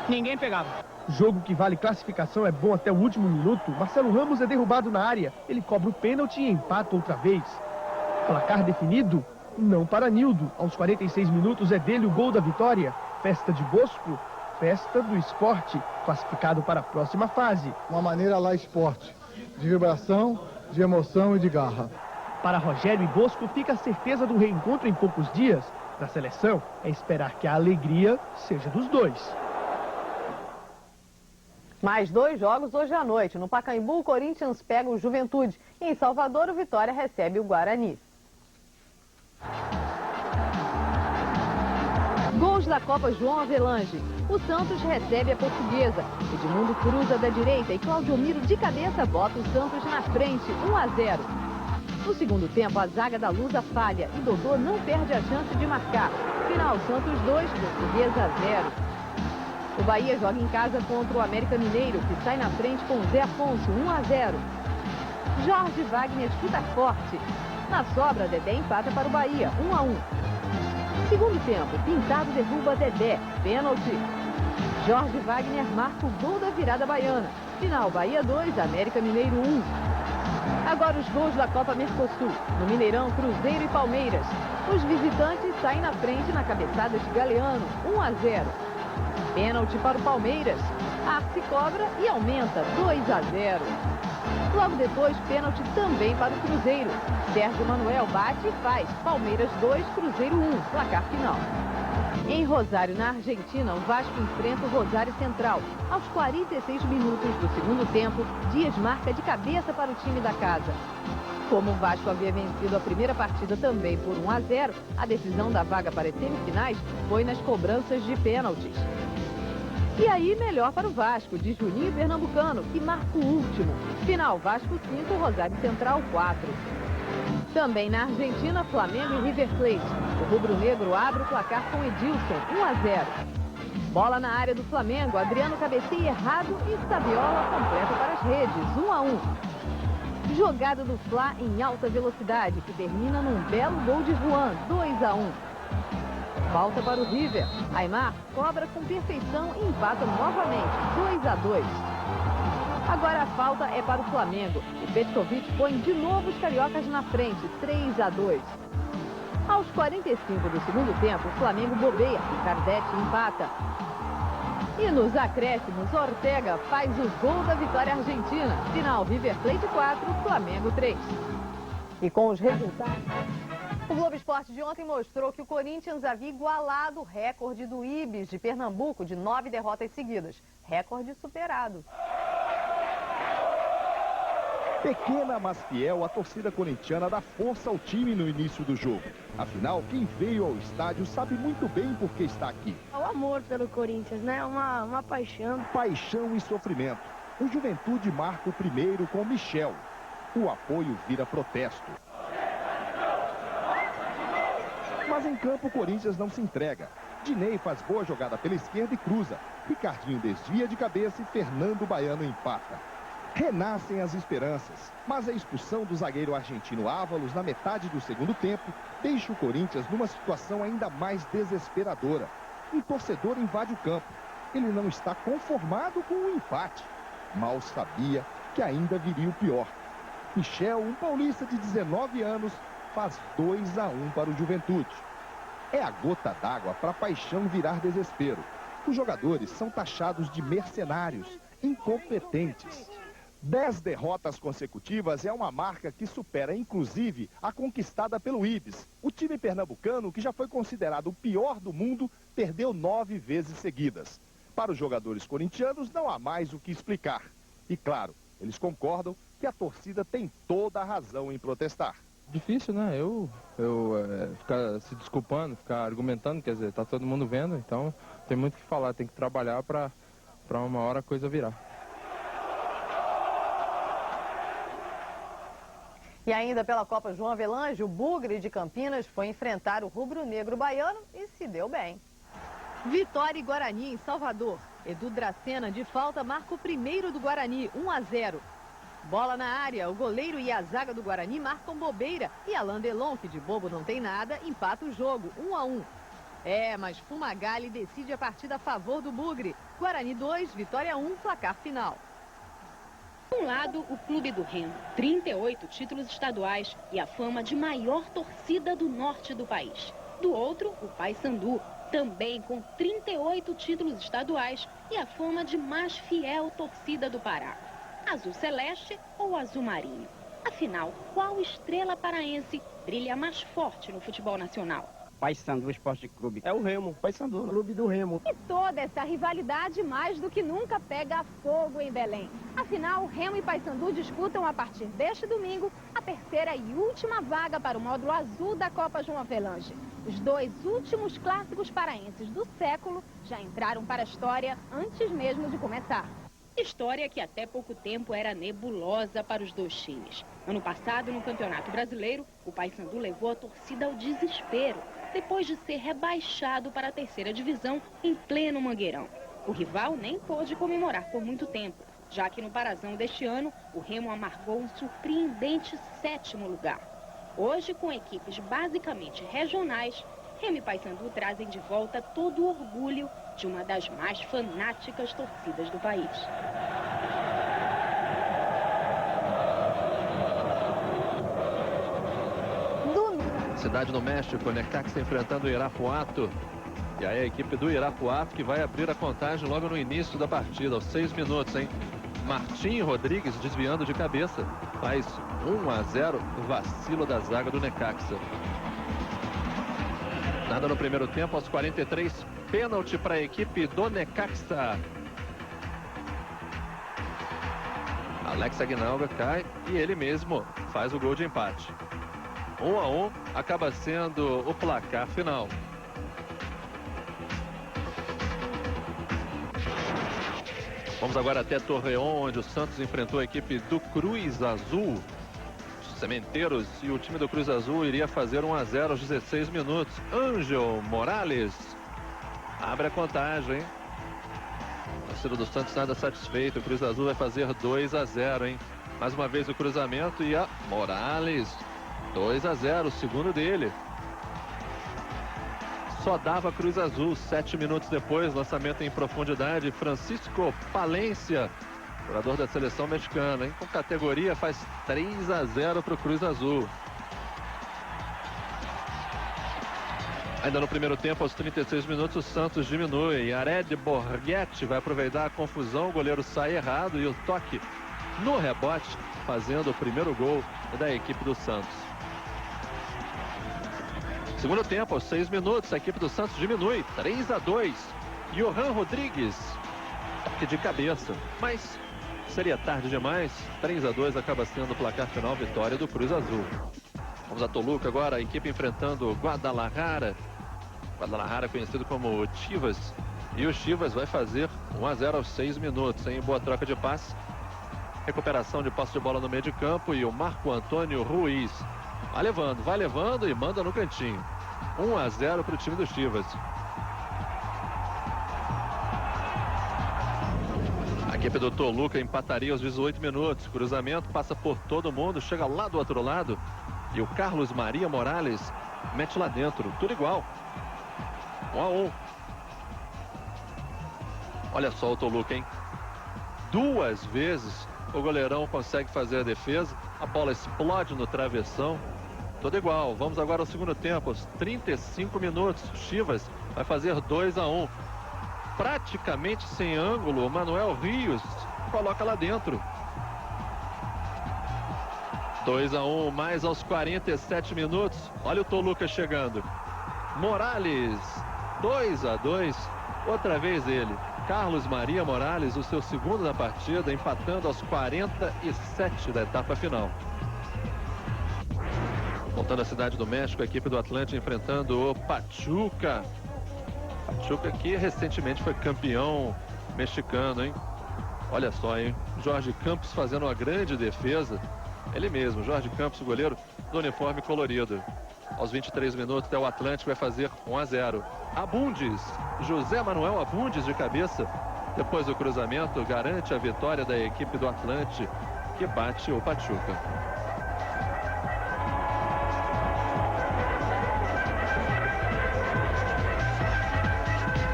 ninguém pegava. Jogo que vale classificação é bom até o último minuto. Marcelo Ramos é derrubado na área. Ele cobra o pênalti e empata outra vez. Placar definido? Não para Nildo. Aos 46 minutos é dele o gol da vitória. Festa de Bosco, festa do esporte. Classificado para a próxima fase. Uma maneira lá esporte. De vibração, de emoção e de garra. Para Rogério e Bosco fica a certeza do reencontro em poucos dias. Para a seleção é esperar que a alegria seja dos dois. Mais 2 jogos hoje à noite. No Pacaembu, o Corinthians pega o Juventude. E em Salvador, o Vitória recebe o Guarani. Gols da Copa João Avelange. O Santos recebe a Portuguesa. Edmundo cruza da direita e Claudio Miro de cabeça bota o Santos na frente, 1-0. No segundo tempo, a zaga da Lusa falha e Dodô não perde a chance de marcar. Final, Santos 2, Portuguesa 0. O Bahia joga em casa contra o América Mineiro, que sai na frente com Zé Afonso, 1-0. Jorge Wagner chuta forte. Na sobra, Dedé empata para o Bahia, 1-1. Segundo tempo, Pintado derruba Dedé, pênalti. Jorge Wagner marca o gol da virada baiana. Final, Bahia 2, América Mineiro 1. Agora os gols da Copa Mercosul. No Mineirão, Cruzeiro e Palmeiras. Os visitantes saem na frente na cabeçada de Galeano, 1-0. Pênalti para o Palmeiras. Arce cobra e aumenta, 2-0. Logo depois, pênalti também para o Cruzeiro. Sérgio Manuel bate e faz. Palmeiras 2, Cruzeiro 1. Placar final. Em Rosário, na Argentina, o Vasco enfrenta o Rosário Central. Aos 46 minutos do segundo tempo, Dias marca de cabeça para o time da casa. Como o Vasco havia vencido a primeira partida também por 1-0, a decisão da vaga para as semifinais foi nas cobranças de pênaltis. E aí, melhor para o Vasco, de Juninho Pernambucano, que marca o último. Final, Vasco 5, Rosário Central 4. Também na Argentina, Flamengo e River Plate. O rubro-negro abre o placar com Edilson, 1-0. Bola na área do Flamengo, Adriano cabeceia errado e Saviola completa para as redes, 1-1. Jogada do Fla em alta velocidade, que termina num belo gol de Juan, 2-1. Falta para o River. Aimar cobra com perfeição e empata novamente, 2-2. Agora a falta é para o Flamengo. E Petkovic põe de novo os cariocas na frente, 3-2. Aos 45 do segundo tempo, o Flamengo bobeia e Cardetti empata. E nos acréscimos, Ortega faz o gol da vitória argentina. Final, River Plate 4, Flamengo 3. E com os resultados... O Globo Esporte de ontem mostrou que o Corinthians havia igualado o recorde do Ibis de Pernambuco de 9 derrotas seguidas. Recorde superado. Pequena, mas fiel, a torcida corintiana dá força ao time no início do jogo. Afinal, quem veio ao estádio sabe muito bem por que está aqui. É o amor pelo Corinthians, né? Uma paixão. Paixão e sofrimento. O Juventude marca o primeiro com Michel. O apoio vira protesto. Mas em campo o Corinthians não se entrega. Dinei faz boa jogada pela esquerda e cruza. Ricardinho desvia de cabeça e Fernando Baiano empata. Renascem as esperanças, mas a expulsão do zagueiro argentino Ávalos na metade do segundo tempo deixa o Corinthians numa situação ainda mais desesperadora. Um torcedor invade o campo. Ele não está conformado com o empate. Mal sabia que ainda viria o pior. Michel, um paulista de 19 anos, faz 2-1 para o Juventude. É a gota d'água para a paixão virar desespero. Os jogadores são taxados de mercenários, incompetentes. 10 derrotas consecutivas é uma marca que supera, inclusive, a conquistada pelo Ibis. O time pernambucano, que já foi considerado o pior do mundo, perdeu 9 vezes seguidas. Para os jogadores corintianos, não há mais o que explicar. E, claro, eles concordam que a torcida tem toda a razão em protestar. Difícil, né? Eu ficar se desculpando, ficar argumentando, quer dizer, tá todo mundo vendo, então tem muito o que falar, tem que trabalhar para uma hora a coisa virar. E ainda pela Copa João Avelange, o Bugre de Campinas foi enfrentar o rubro-negro baiano e se deu bem. Vitória e Guarani em Salvador. Edu Dracena de falta marca o primeiro do Guarani, 1-0. Bola na área, o goleiro e a zaga do Guarani marcam bobeira e Alain Delon, que de bobo não tem nada, empata o jogo, 1-1. Mas Fumagalli decide a partida a favor do Bugre. Guarani 2, Vitória 1, placar final. De um lado, o Clube do Remo, 38 títulos estaduais e a fama de maior torcida do norte do país. Do outro, o Paysandu, também com 38 títulos estaduais e a fama de mais fiel torcida do Pará. Azul Celeste ou Azul Marinho? Afinal, qual estrela paraense brilha mais forte no futebol nacional? Paysandu Esporte Clube. É o Remo, Paysandu, Clube do Remo. E toda essa rivalidade mais do que nunca pega fogo em Belém. Afinal, Remo e Paysandu disputam a partir deste domingo a terceira e última vaga para o módulo azul da Copa João Avelange. Os dois últimos clássicos paraenses do século já entraram para a história antes mesmo de começar. História que até pouco tempo era nebulosa para os dois times. Ano passado, no Campeonato Brasileiro, o Paysandu levou a torcida ao desespero, depois de ser rebaixado para a terceira divisão em pleno Mangueirão. O rival nem pôde comemorar por muito tempo, já que no Parazão deste ano, o Remo amargou um surpreendente 7º lugar. Hoje, com equipes basicamente regionais, Remo e Paysandu trazem de volta todo o orgulho de uma das mais fanáticas torcidas do país. Cidade do México, Necaxa enfrentando o Irapuato. E aí a equipe do Irapuato que vai abrir a contagem logo no início da partida, aos 6 minutos, hein? Martim Rodrigues desviando de cabeça. Faz 1-0, vacilo da zaga do Necaxa. Nada no primeiro tempo, aos 43, pênalti para a equipe do Necaxa. Alex Aguinaldo cai e ele mesmo faz o gol de empate. 1-1 acaba sendo o placar final. Vamos agora até Torreón, onde o Santos enfrentou a equipe do Cruz Azul. Sementeiros, e o time do Cruz Azul iria fazer 1-0 aos 16 minutos. Ângel Morales abre a contagem. O torcedor do Santos nada satisfeito. O Cruz Azul vai fazer 2-0, hein? Mais uma vez o cruzamento e a Morales. 2-0, o segundo dele. Só dava Cruz Azul. 7 minutos depois, lançamento em profundidade. Francisco Palencia, jogador da seleção mexicana, hein? Com categoria, faz 3-0 para o Cruz Azul. Ainda no primeiro tempo, aos 36 minutos, o Santos diminui. Ared Borghetti vai aproveitar a confusão, o goleiro sai errado e o toque no rebote, fazendo o primeiro gol da equipe do Santos. Segundo tempo, aos 6 minutos, a equipe do Santos diminui, 3-2. Johan Rodrigues, toque de cabeça, mas seria tarde demais. 3-2 acaba sendo o placar final, vitória do Cruz Azul. Vamos a Toluca agora, a equipe enfrentando o Guadalajara. Guadalajara conhecido como Chivas. E o Chivas vai fazer 1-0 aos 6 minutos, em boa troca de passe. Recuperação de posse de bola no meio de campo e o Marco Antônio Ruiz vai levando e manda no cantinho. 1-0 para o time do Chivas. A equipe do Toluca empataria aos 18 minutos. Cruzamento passa por todo mundo, chega lá do outro lado. E o Carlos Maria Morales mete lá dentro. Tudo igual. 1-1. Olha só o Toluca, hein? 2 vezes o goleirão consegue fazer a defesa. A bola explode no travessão. Tudo igual. Vamos agora ao segundo tempo. Aos 35 minutos. Chivas vai fazer 2-1. Praticamente sem ângulo. O Manuel Rios coloca lá dentro. 2-1, mais aos 47 minutos. Olha o Toluca chegando. Morales, 2-2. Outra vez ele. Carlos Maria Morales, o seu segundo na partida, empatando aos 47 da etapa final. Voltando à Cidade do México, a equipe do Atlante enfrentando o Pachuca. Pachuca que recentemente foi campeão mexicano, hein? Olha só, hein? Jorge Campos fazendo uma grande defesa. Ele mesmo, Jorge Campos, o goleiro do uniforme colorido. Aos 23 minutos, o Atlante vai fazer 1-0. Abundes, José Manuel Abundes de cabeça. Depois do cruzamento, garante a vitória da equipe do Atlante, que bate o Pachuca.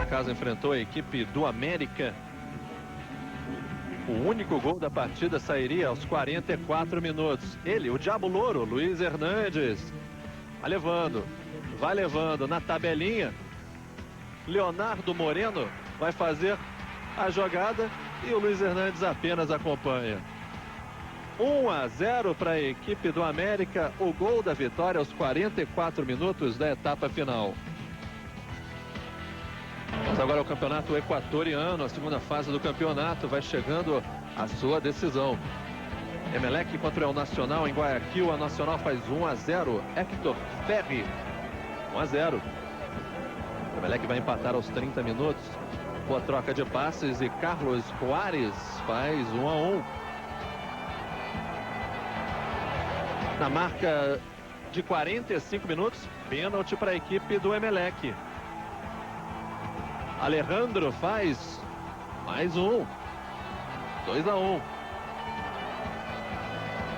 acaso enfrentou a equipe do América. O único gol da partida sairia aos 44 minutos. Ele, o Diabo Louro, Luiz Hernandes. Vai levando na tabelinha. Leonardo Moreno vai fazer a jogada e o Luiz Hernandes apenas acompanha. 1-0 para a equipe do América, o gol da vitória aos 44 minutos da etapa final. Mas agora o campeonato equatoriano, a segunda fase do campeonato, vai chegando a sua decisão. Emelec contra o Nacional em Guayaquil, a Nacional faz 1-0, Héctor Ferri, 1-0. O Emelec vai empatar aos 30 minutos, boa troca de passes e Carlos Juárez faz 1-1. Na marca de 45 minutos, pênalti para a equipe do Emelec. Alejandro faz mais 1, 2-1.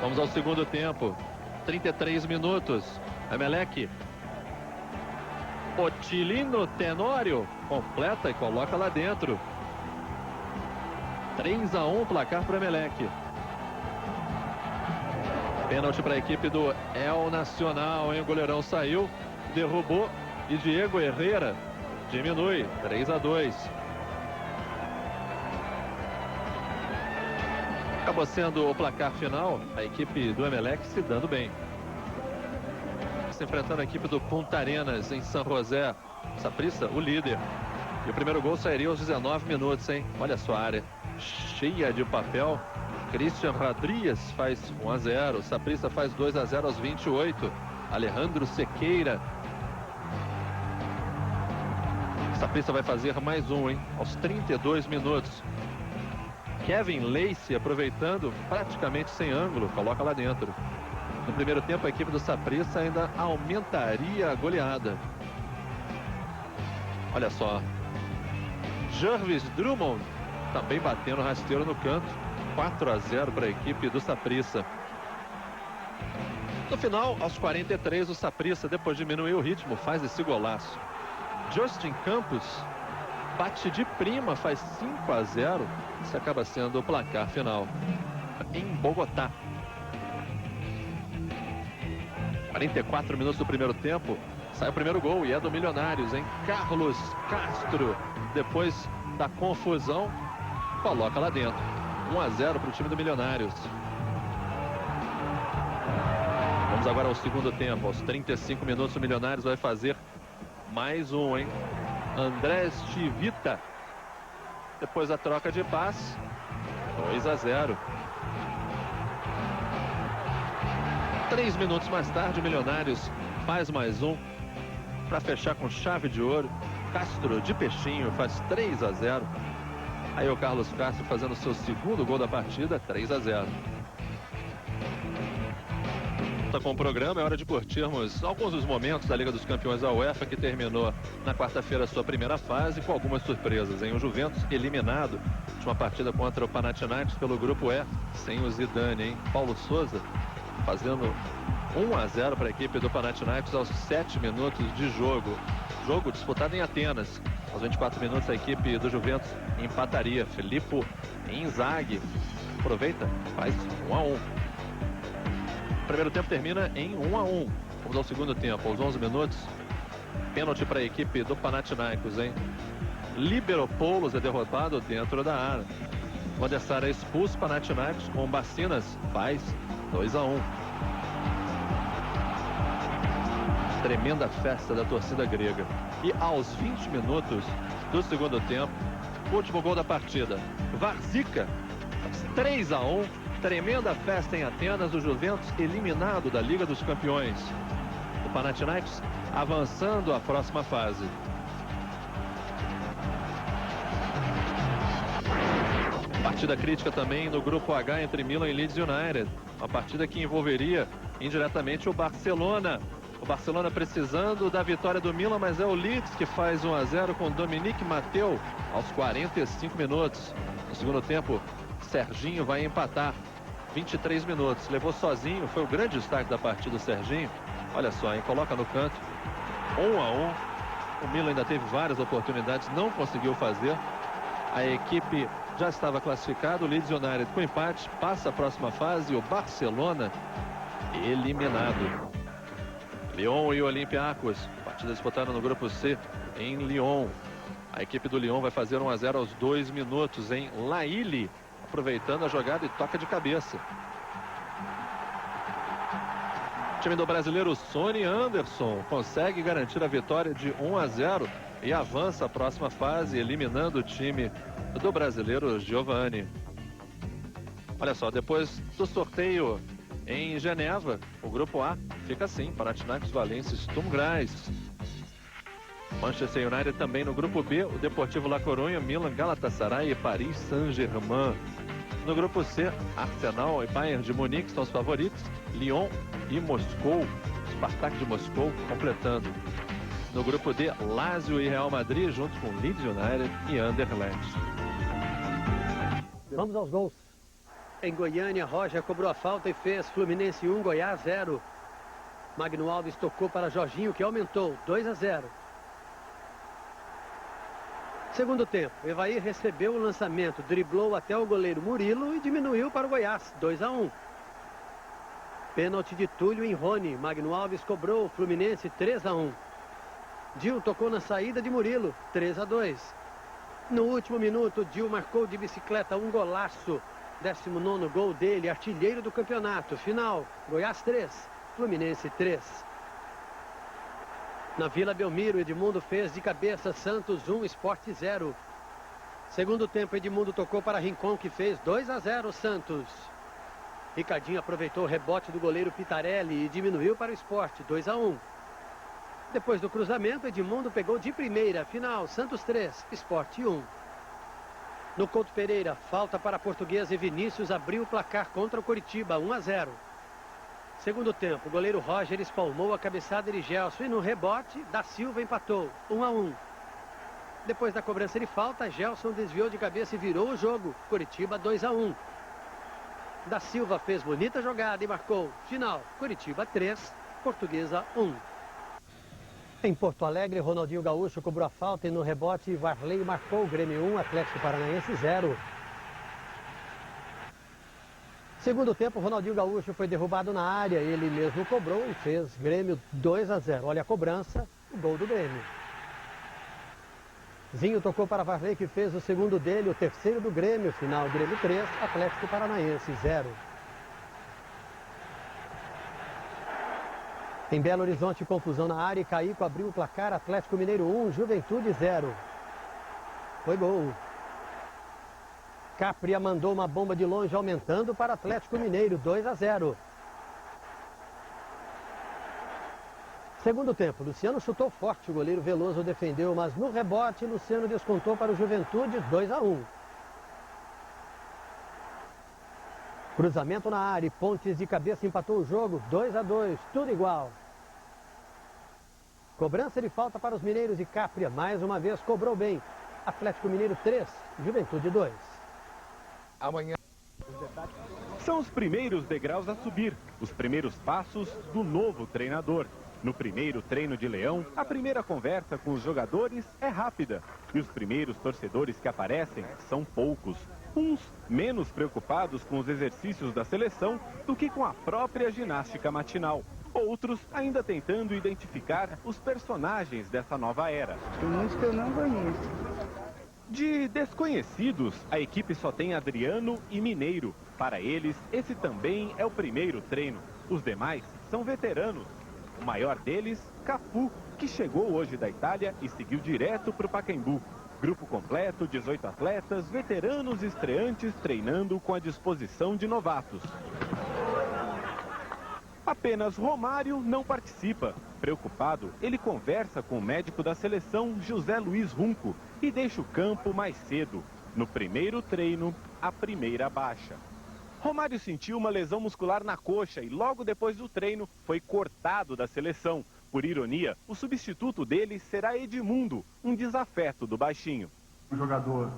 Vamos ao segundo tempo, 33 minutos, Emelec. Otilino Tenório completa e coloca lá dentro. 3-1 placar para o Emelec. Pênalti para a equipe do El Nacional, hein? O goleirão saiu, derrubou e Diego Herrera diminui, 3-2. Acabou sendo o placar final, a equipe do Emelec se dando bem. Se enfrentando a equipe do Punta Arenas em São José. Saprissa, o líder. E o primeiro gol sairia aos 19 minutos, hein? Olha só a área cheia de papel. Christian Rodrigues faz 1-0. Saprissa faz 2-0 aos 28. Alejandro Sequeira. Saprissa vai fazer mais 1, hein? Aos 32 minutos. Kevin Lacey aproveitando, praticamente sem ângulo, coloca lá dentro. No primeiro tempo, a equipe do Saprissa ainda aumentaria a goleada. Olha só. Jervis Drummond também batendo rasteiro no canto. 4-0 para a equipe do Saprissa. No final, aos 43, o Saprissa, depois de diminuir o ritmo, faz esse golaço. Justin Campos bate de prima, faz 5-0. Isso acaba sendo o placar final em Bogotá. 44 minutos do primeiro tempo, sai o primeiro gol e é do Milionários, hein? Carlos Castro, depois da confusão, coloca lá dentro. 1-0 para o time do Milionários. Vamos agora ao segundo tempo. Aos 35 minutos, o Milionários vai fazer mais 1, hein? Andrés Chivita. Depois da troca de passe, 2-0. 3 minutos mais tarde, o Milionários faz mais 1 para fechar com chave de ouro. Castro de peixinho faz 3-0. Aí o Carlos Castro fazendo seu segundo gol da partida, 3-0. Tá com o programa, é hora de curtirmos alguns dos momentos da Liga dos Campeões da UEFA, que terminou na quarta-feira a sua primeira fase com algumas surpresas, hein? O Juventus eliminado de uma partida contra o Panathinaikos pelo grupo E, sem o Zidane, hein? Paulo Sousa fazendo 1-0 para a equipe do Panathinaikos aos 7 minutos de jogo. Jogo disputado em Atenas. Aos 24 minutos, a equipe do Juventus empataria. Filippo Inzaghi aproveita, faz 1-1. O primeiro tempo termina em 1-1. Vamos ao segundo tempo, aos 11 minutos. Pênalti para a equipe do Panathinaikos, hein? Liberopoulos é derrotado dentro da área. O adversário é expulso. Panathinaikos com Bacinas faz 2-1. Tremenda festa da torcida grega. E aos 20 minutos do segundo tempo, último gol da partida, Varzica, 3-1. Tremenda festa em Atenas, o Juventus eliminado da Liga dos Campeões. O Panathinaikos avançando à próxima fase. Partida crítica também no grupo H entre Milan e Leeds United. Uma partida que envolveria indiretamente o Barcelona. O Barcelona precisando da vitória do Milan, mas é o Leeds que faz 1-0 com Dominique Mateu aos 45 minutos. No segundo tempo, Serginho vai empatar. 23 minutos. Levou sozinho, foi o grande destaque da partida o Serginho. Olha só, hein? Coloca no canto. 1-1. O Milan ainda teve várias oportunidades, não conseguiu fazer. A equipe já estava classificada. O Leeds United com empate passa a próxima fase. O Barcelona eliminado. Lyon e Olympiacos. Partida disputada no grupo C em Lyon. A equipe do Lyon vai fazer 1-0 aos 2 minutos em Laïle, aproveitando a jogada e toca de cabeça. O time do brasileiro Sonny Anderson consegue garantir a vitória de 1-0 e avança à próxima fase, eliminando o time do brasileiro Giovani. Olha só, depois do sorteio em Geneva, o grupo A fica assim: Panathinaikos, Valência, Sturm Graz. Manchester United também no grupo B, o Deportivo La Coruña, Milan, Galatasaray e Paris Saint-Germain. No grupo C, Arsenal e Bayern de Munique são os favoritos, Lyon e Moscou, Spartak de Moscou completando. No grupo D, Lazio e Real Madrid junto com Leeds United e Anderlecht. Vamos aos gols. Em Goiânia, Roger cobrou a falta e fez. Fluminense 1, Goiás 0. Magno Alves tocou para Jorginho, que aumentou 2-0. Segundo tempo, Evair recebeu o lançamento, driblou até o goleiro Murilo e diminuiu para o Goiás, 2-1. Pênalti de Túlio em Rony. Magno Alves cobrou, Fluminense 3-1. Dil tocou na saída de Murilo, 3-2. No último minuto, Dil marcou de bicicleta um golaço. 19º gol dele, artilheiro do campeonato. Final, Goiás 3, Fluminense 3. Na Vila Belmiro, Edmundo fez de cabeça, Santos 1, Sport 0. Segundo tempo, Edmundo tocou para Rincon, que fez 2-0 Santos. Ricardinho aproveitou o rebote do goleiro Pitarelli e diminuiu para o Sport, 2-1. Depois do cruzamento, Edmundo pegou de primeira. Final, Santos 3, Sport 1. No Couto Pereira, falta para a Portuguesa e Vinícius abriu o placar contra o Coritiba, 1-0. Segundo tempo, o goleiro Roger espalmou a cabeçada de Gelson e no rebote, Da Silva empatou, 1-1. Depois da cobrança de falta, Gelson desviou de cabeça e virou o jogo, Coritiba 2-1. Da Silva fez bonita jogada e marcou. Final, Coritiba 3, Portuguesa 1. Em Porto Alegre, Ronaldinho Gaúcho cobrou a falta e no rebote, Varley marcou. Grêmio 1, Atlético Paranaense 0. Segundo tempo, Ronaldinho Gaúcho foi derrubado na área. Ele mesmo cobrou e fez. Grêmio 2-0. Olha a cobrança, o gol do Grêmio. Zinho tocou para Varley, que fez o segundo dele, o terceiro do Grêmio. Final, Grêmio 3, Atlético Paranaense 0. Em Belo Horizonte, confusão na área e Caico abriu o placar. Atlético Mineiro 1, Juventude 0. Foi gol. Capria mandou uma bomba de longe, aumentando para Atlético Mineiro, 2-0. Segundo tempo, Luciano chutou forte, o goleiro Veloso defendeu, mas no rebote, Luciano descontou para o Juventude, 2-1. Cruzamento na área e Pontes de cabeça empatou o jogo, 2-2, tudo igual. Cobrança de falta para os mineiros e Capria, mais uma vez, cobrou bem. Atlético Mineiro 3, Juventude 2. Amanhã. São os primeiros degraus a subir, os primeiros passos do novo treinador. No primeiro treino de Leão, a primeira conversa com os jogadores é rápida. E os primeiros torcedores que aparecem são poucos. Uns menos preocupados com os exercícios da seleção do que com a própria ginástica matinal. Outros ainda tentando identificar os personagens dessa nova era. Tem muitos que eu não conheço. De desconhecidos, a equipe só tem Adriano e Mineiro. Para eles, esse também é o primeiro treino. Os demais são veteranos. O maior deles, Cafu, que chegou hoje da Itália e seguiu direto para o Pacaembu. Grupo completo, 18 atletas, veteranos e estreantes treinando com a disposição de novatos. Apenas Romário não participa. Preocupado, ele conversa com o médico da seleção, José Luiz Runco, e deixa o campo mais cedo. No primeiro treino, a primeira baixa. Romário sentiu uma lesão muscular na coxa e logo depois do treino foi cortado da seleção. Por ironia, o substituto dele será Edmundo, um desafeto do baixinho. O jogador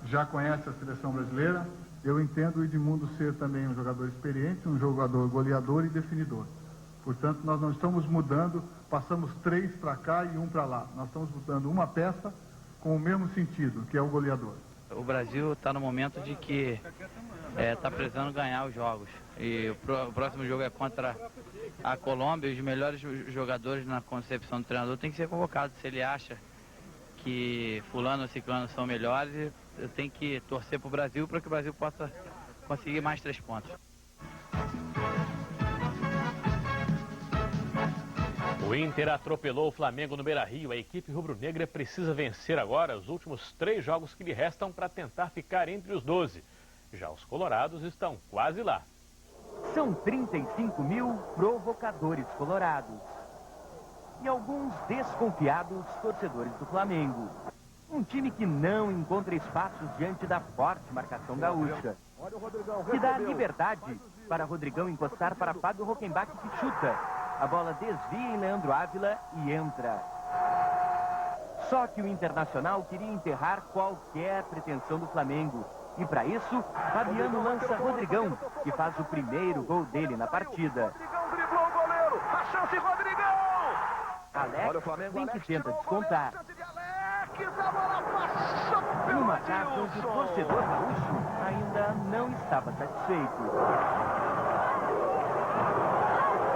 já conhece a seleção brasileira. Eu entendo o Edmundo ser também um jogador experiente, um jogador goleador e definidor. Portanto, nós não estamos mudando passamos 3 para cá e 1 para lá. Nós estamos botando uma peça com o mesmo sentido, que é o goleador. O Brasil está no momento de que está precisando ganhar os jogos. E o próximo jogo é contra a Colômbia. Os melhores jogadores, na concepção do treinador, têm que ser convocados. Se ele acha que fulano ou ciclano são melhores, eu tenho que torcer para o Brasil para que o Brasil possa conseguir mais 3 pontos. O Inter atropelou o Flamengo no Beira-Rio. A equipe rubro-negra precisa vencer agora os últimos 3 jogos que lhe restam para tentar ficar entre os 12. Já os colorados estão quase lá. São 35 mil provocadores colorados e alguns desconfiados torcedores do Flamengo. Um time que não encontra espaços diante da forte marcação gaúcha, que dá liberdade para Rodrigão encostar para Fábio Rockenbach, que chuta. A bola desvia em Leandro Ávila e entra. Só que o Internacional queria enterrar qualquer pretensão do Flamengo. E para isso, Fabiano lança Rodrigão, que faz o primeiro gol dele na partida. Rodrigão driblou o goleiro. A chance, Rodrigão! Alex vem que tenta descontar. Numa casa onde o torcedor gaúcho ainda não estava satisfeito.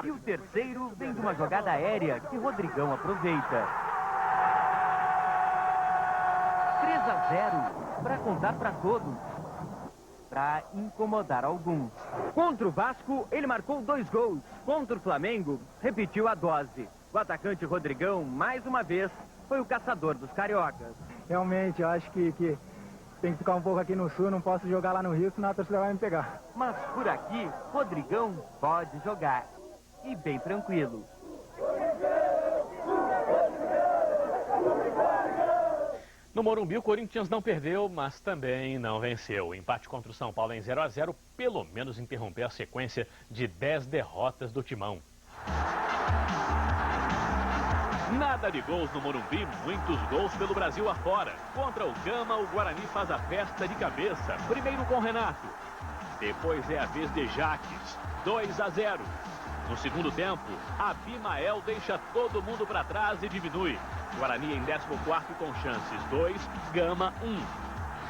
E o terceiro vem de uma jogada aérea que Rodrigão aproveita. 3-0 para contar para todos, para incomodar alguns. Contra o Vasco, ele marcou 2 gols. Contra o Flamengo, repetiu a dose. O atacante Rodrigão, mais uma vez, foi o caçador dos cariocas. Realmente, eu acho que tem que ficar um pouco aqui no sul, não posso jogar lá no Rio, senão a torcida vai me pegar. Mas por aqui, Rodrigão pode jogar. E bem tranquilo. No Morumbi, o Corinthians não perdeu, mas também não venceu. O empate contra o São Paulo em 0-0, pelo menos interrompeu a sequência de 10 derrotas do Timão. Nada de gols no Morumbi, muitos gols pelo Brasil afora. Contra o Gama, o Guarani faz a festa de cabeça. Primeiro com Renato. Depois é a vez de Jaques. 2-0. No segundo tempo, Abimael deixa todo mundo para trás e diminui. Guarani em 14º com chances. 2, Gama 1.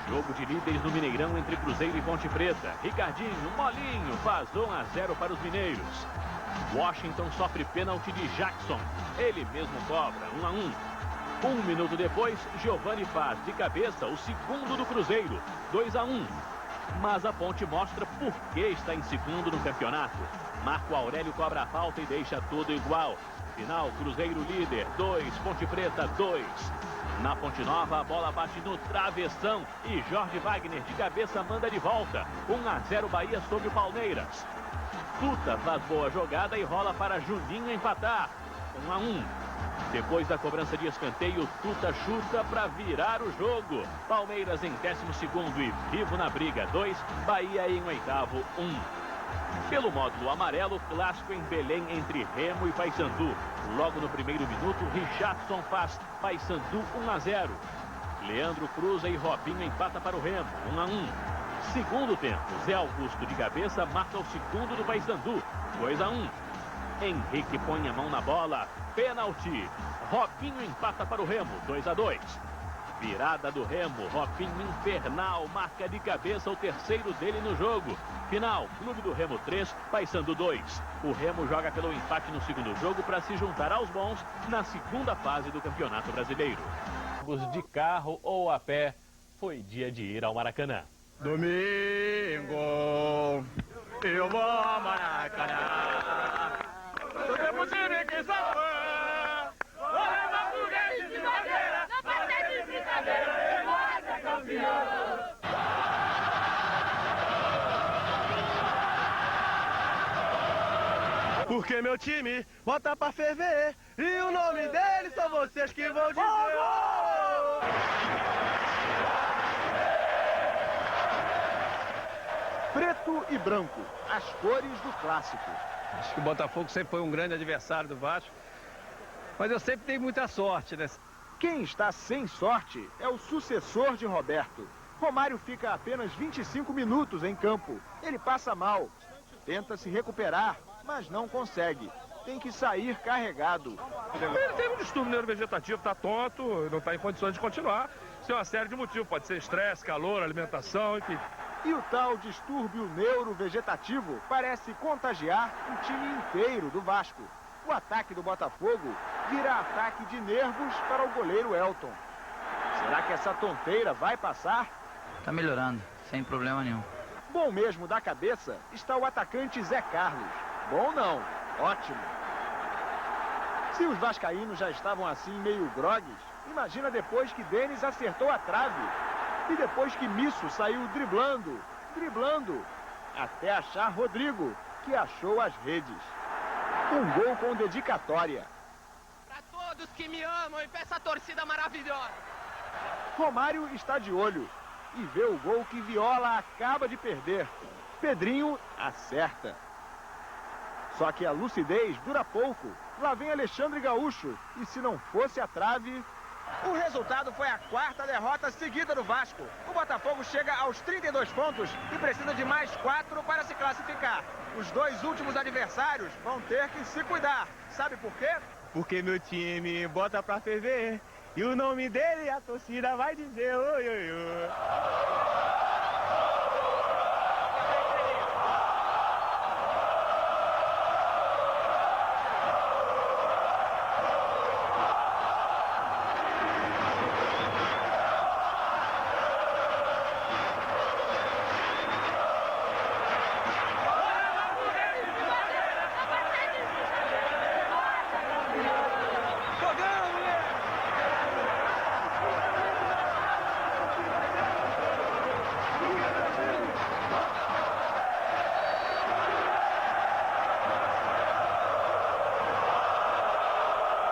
Jogo de líderes no Mineirão entre Cruzeiro e Ponte Preta. Ricardinho, molinho, faz 1-0 para os mineiros. Washington sofre pênalti de Jackson. Ele mesmo cobra, 1-1. 1 minuto depois, Giovani faz de cabeça o segundo do Cruzeiro, 2-1. Mas a Ponte mostra por que está em segundo no campeonato. Marco Aurélio cobra a falta e deixa tudo igual. Final, Cruzeiro líder, 2, Ponte Preta 2. Na Ponte Nova, a bola bate no travessão e Jorge Wagner de cabeça manda de volta. 1-0 Bahia sobre o Palmeiras. Tuta faz boa jogada e rola para Juninho empatar. 1-1. Depois da cobrança de escanteio, Tuta chuta para virar o jogo. Palmeiras em 12º e vivo na briga, 2. Bahia em 8º, 1. Pelo módulo amarelo, clássico em Belém entre Remo e Paysandu. Logo no primeiro minuto, Richardson faz Paysandu 1-0. Leandro cruza e Robinho empata para o Remo, 1-1. Segundo tempo, Zé Augusto de cabeça marca o segundo do Paysandu, 2-1. Henrique põe a mão na bola, pênalti. Robinho empata para o Remo, 2-2. Virada do Remo, Robinho infernal, marca de cabeça o terceiro dele no jogo. Final, Clube do Remo 3, Paysandu 2. O Remo joga pelo empate no segundo jogo para se juntar aos bons na segunda fase do Campeonato Brasileiro. De carro ou a pé, foi dia de ir ao Maracanã. Domingo, eu vou ao Maracanã. Podemos ir que sabor. Olha português de madeira, não pode de brincadeira, nós é campeão. Porque meu time bota pra ferver e o nome dele são vocês que vão dizer. Preto e branco, as cores do clássico. Acho que o Botafogo sempre foi um grande adversário do Vasco, mas eu sempre dei muita sorte, né? Quem está sem sorte é o sucessor de Roberto. Romário fica apenas 25 minutos em campo. Ele passa mal, tenta se recuperar, mas não consegue. tem que sair carregado. Ele tem um distúrbio neurovegetativo, está tonto, não está em condições de continuar. Isso é uma série de motivos, pode ser estresse, calor, alimentação, enfim. E o tal distúrbio neurovegetativo parece contagiar o time inteiro do Vasco. O ataque do Botafogo vira ataque de nervos para o goleiro Elton. Será que essa tonteira vai passar? Tá melhorando, sem problema nenhum. Bom mesmo da cabeça está o atacante Zé Carlos. Bom não, ótimo. Se os vascaínos já estavam assim meio grogues, imagina depois que Denis acertou a trave. E depois que Misso saiu driblando, até achar Rodrigo, que achou as redes. Um gol com dedicatória. Para todos que me amam e pra essa torcida maravilhosa. Romário está de olho e vê o gol que Viola acaba de perder. Pedrinho acerta. Só que a lucidez dura pouco. Lá vem Alexandre Gaúcho. E se não fosse a trave... O resultado foi a 4ª derrota seguida do Vasco. O Botafogo chega aos 32 pontos e precisa de mais 4 para se classificar. Os 2 últimos adversários vão ter que se cuidar. Sabe por quê? Porque meu time bota pra ferver. E o nome dele a torcida vai dizer oi, oi, oi.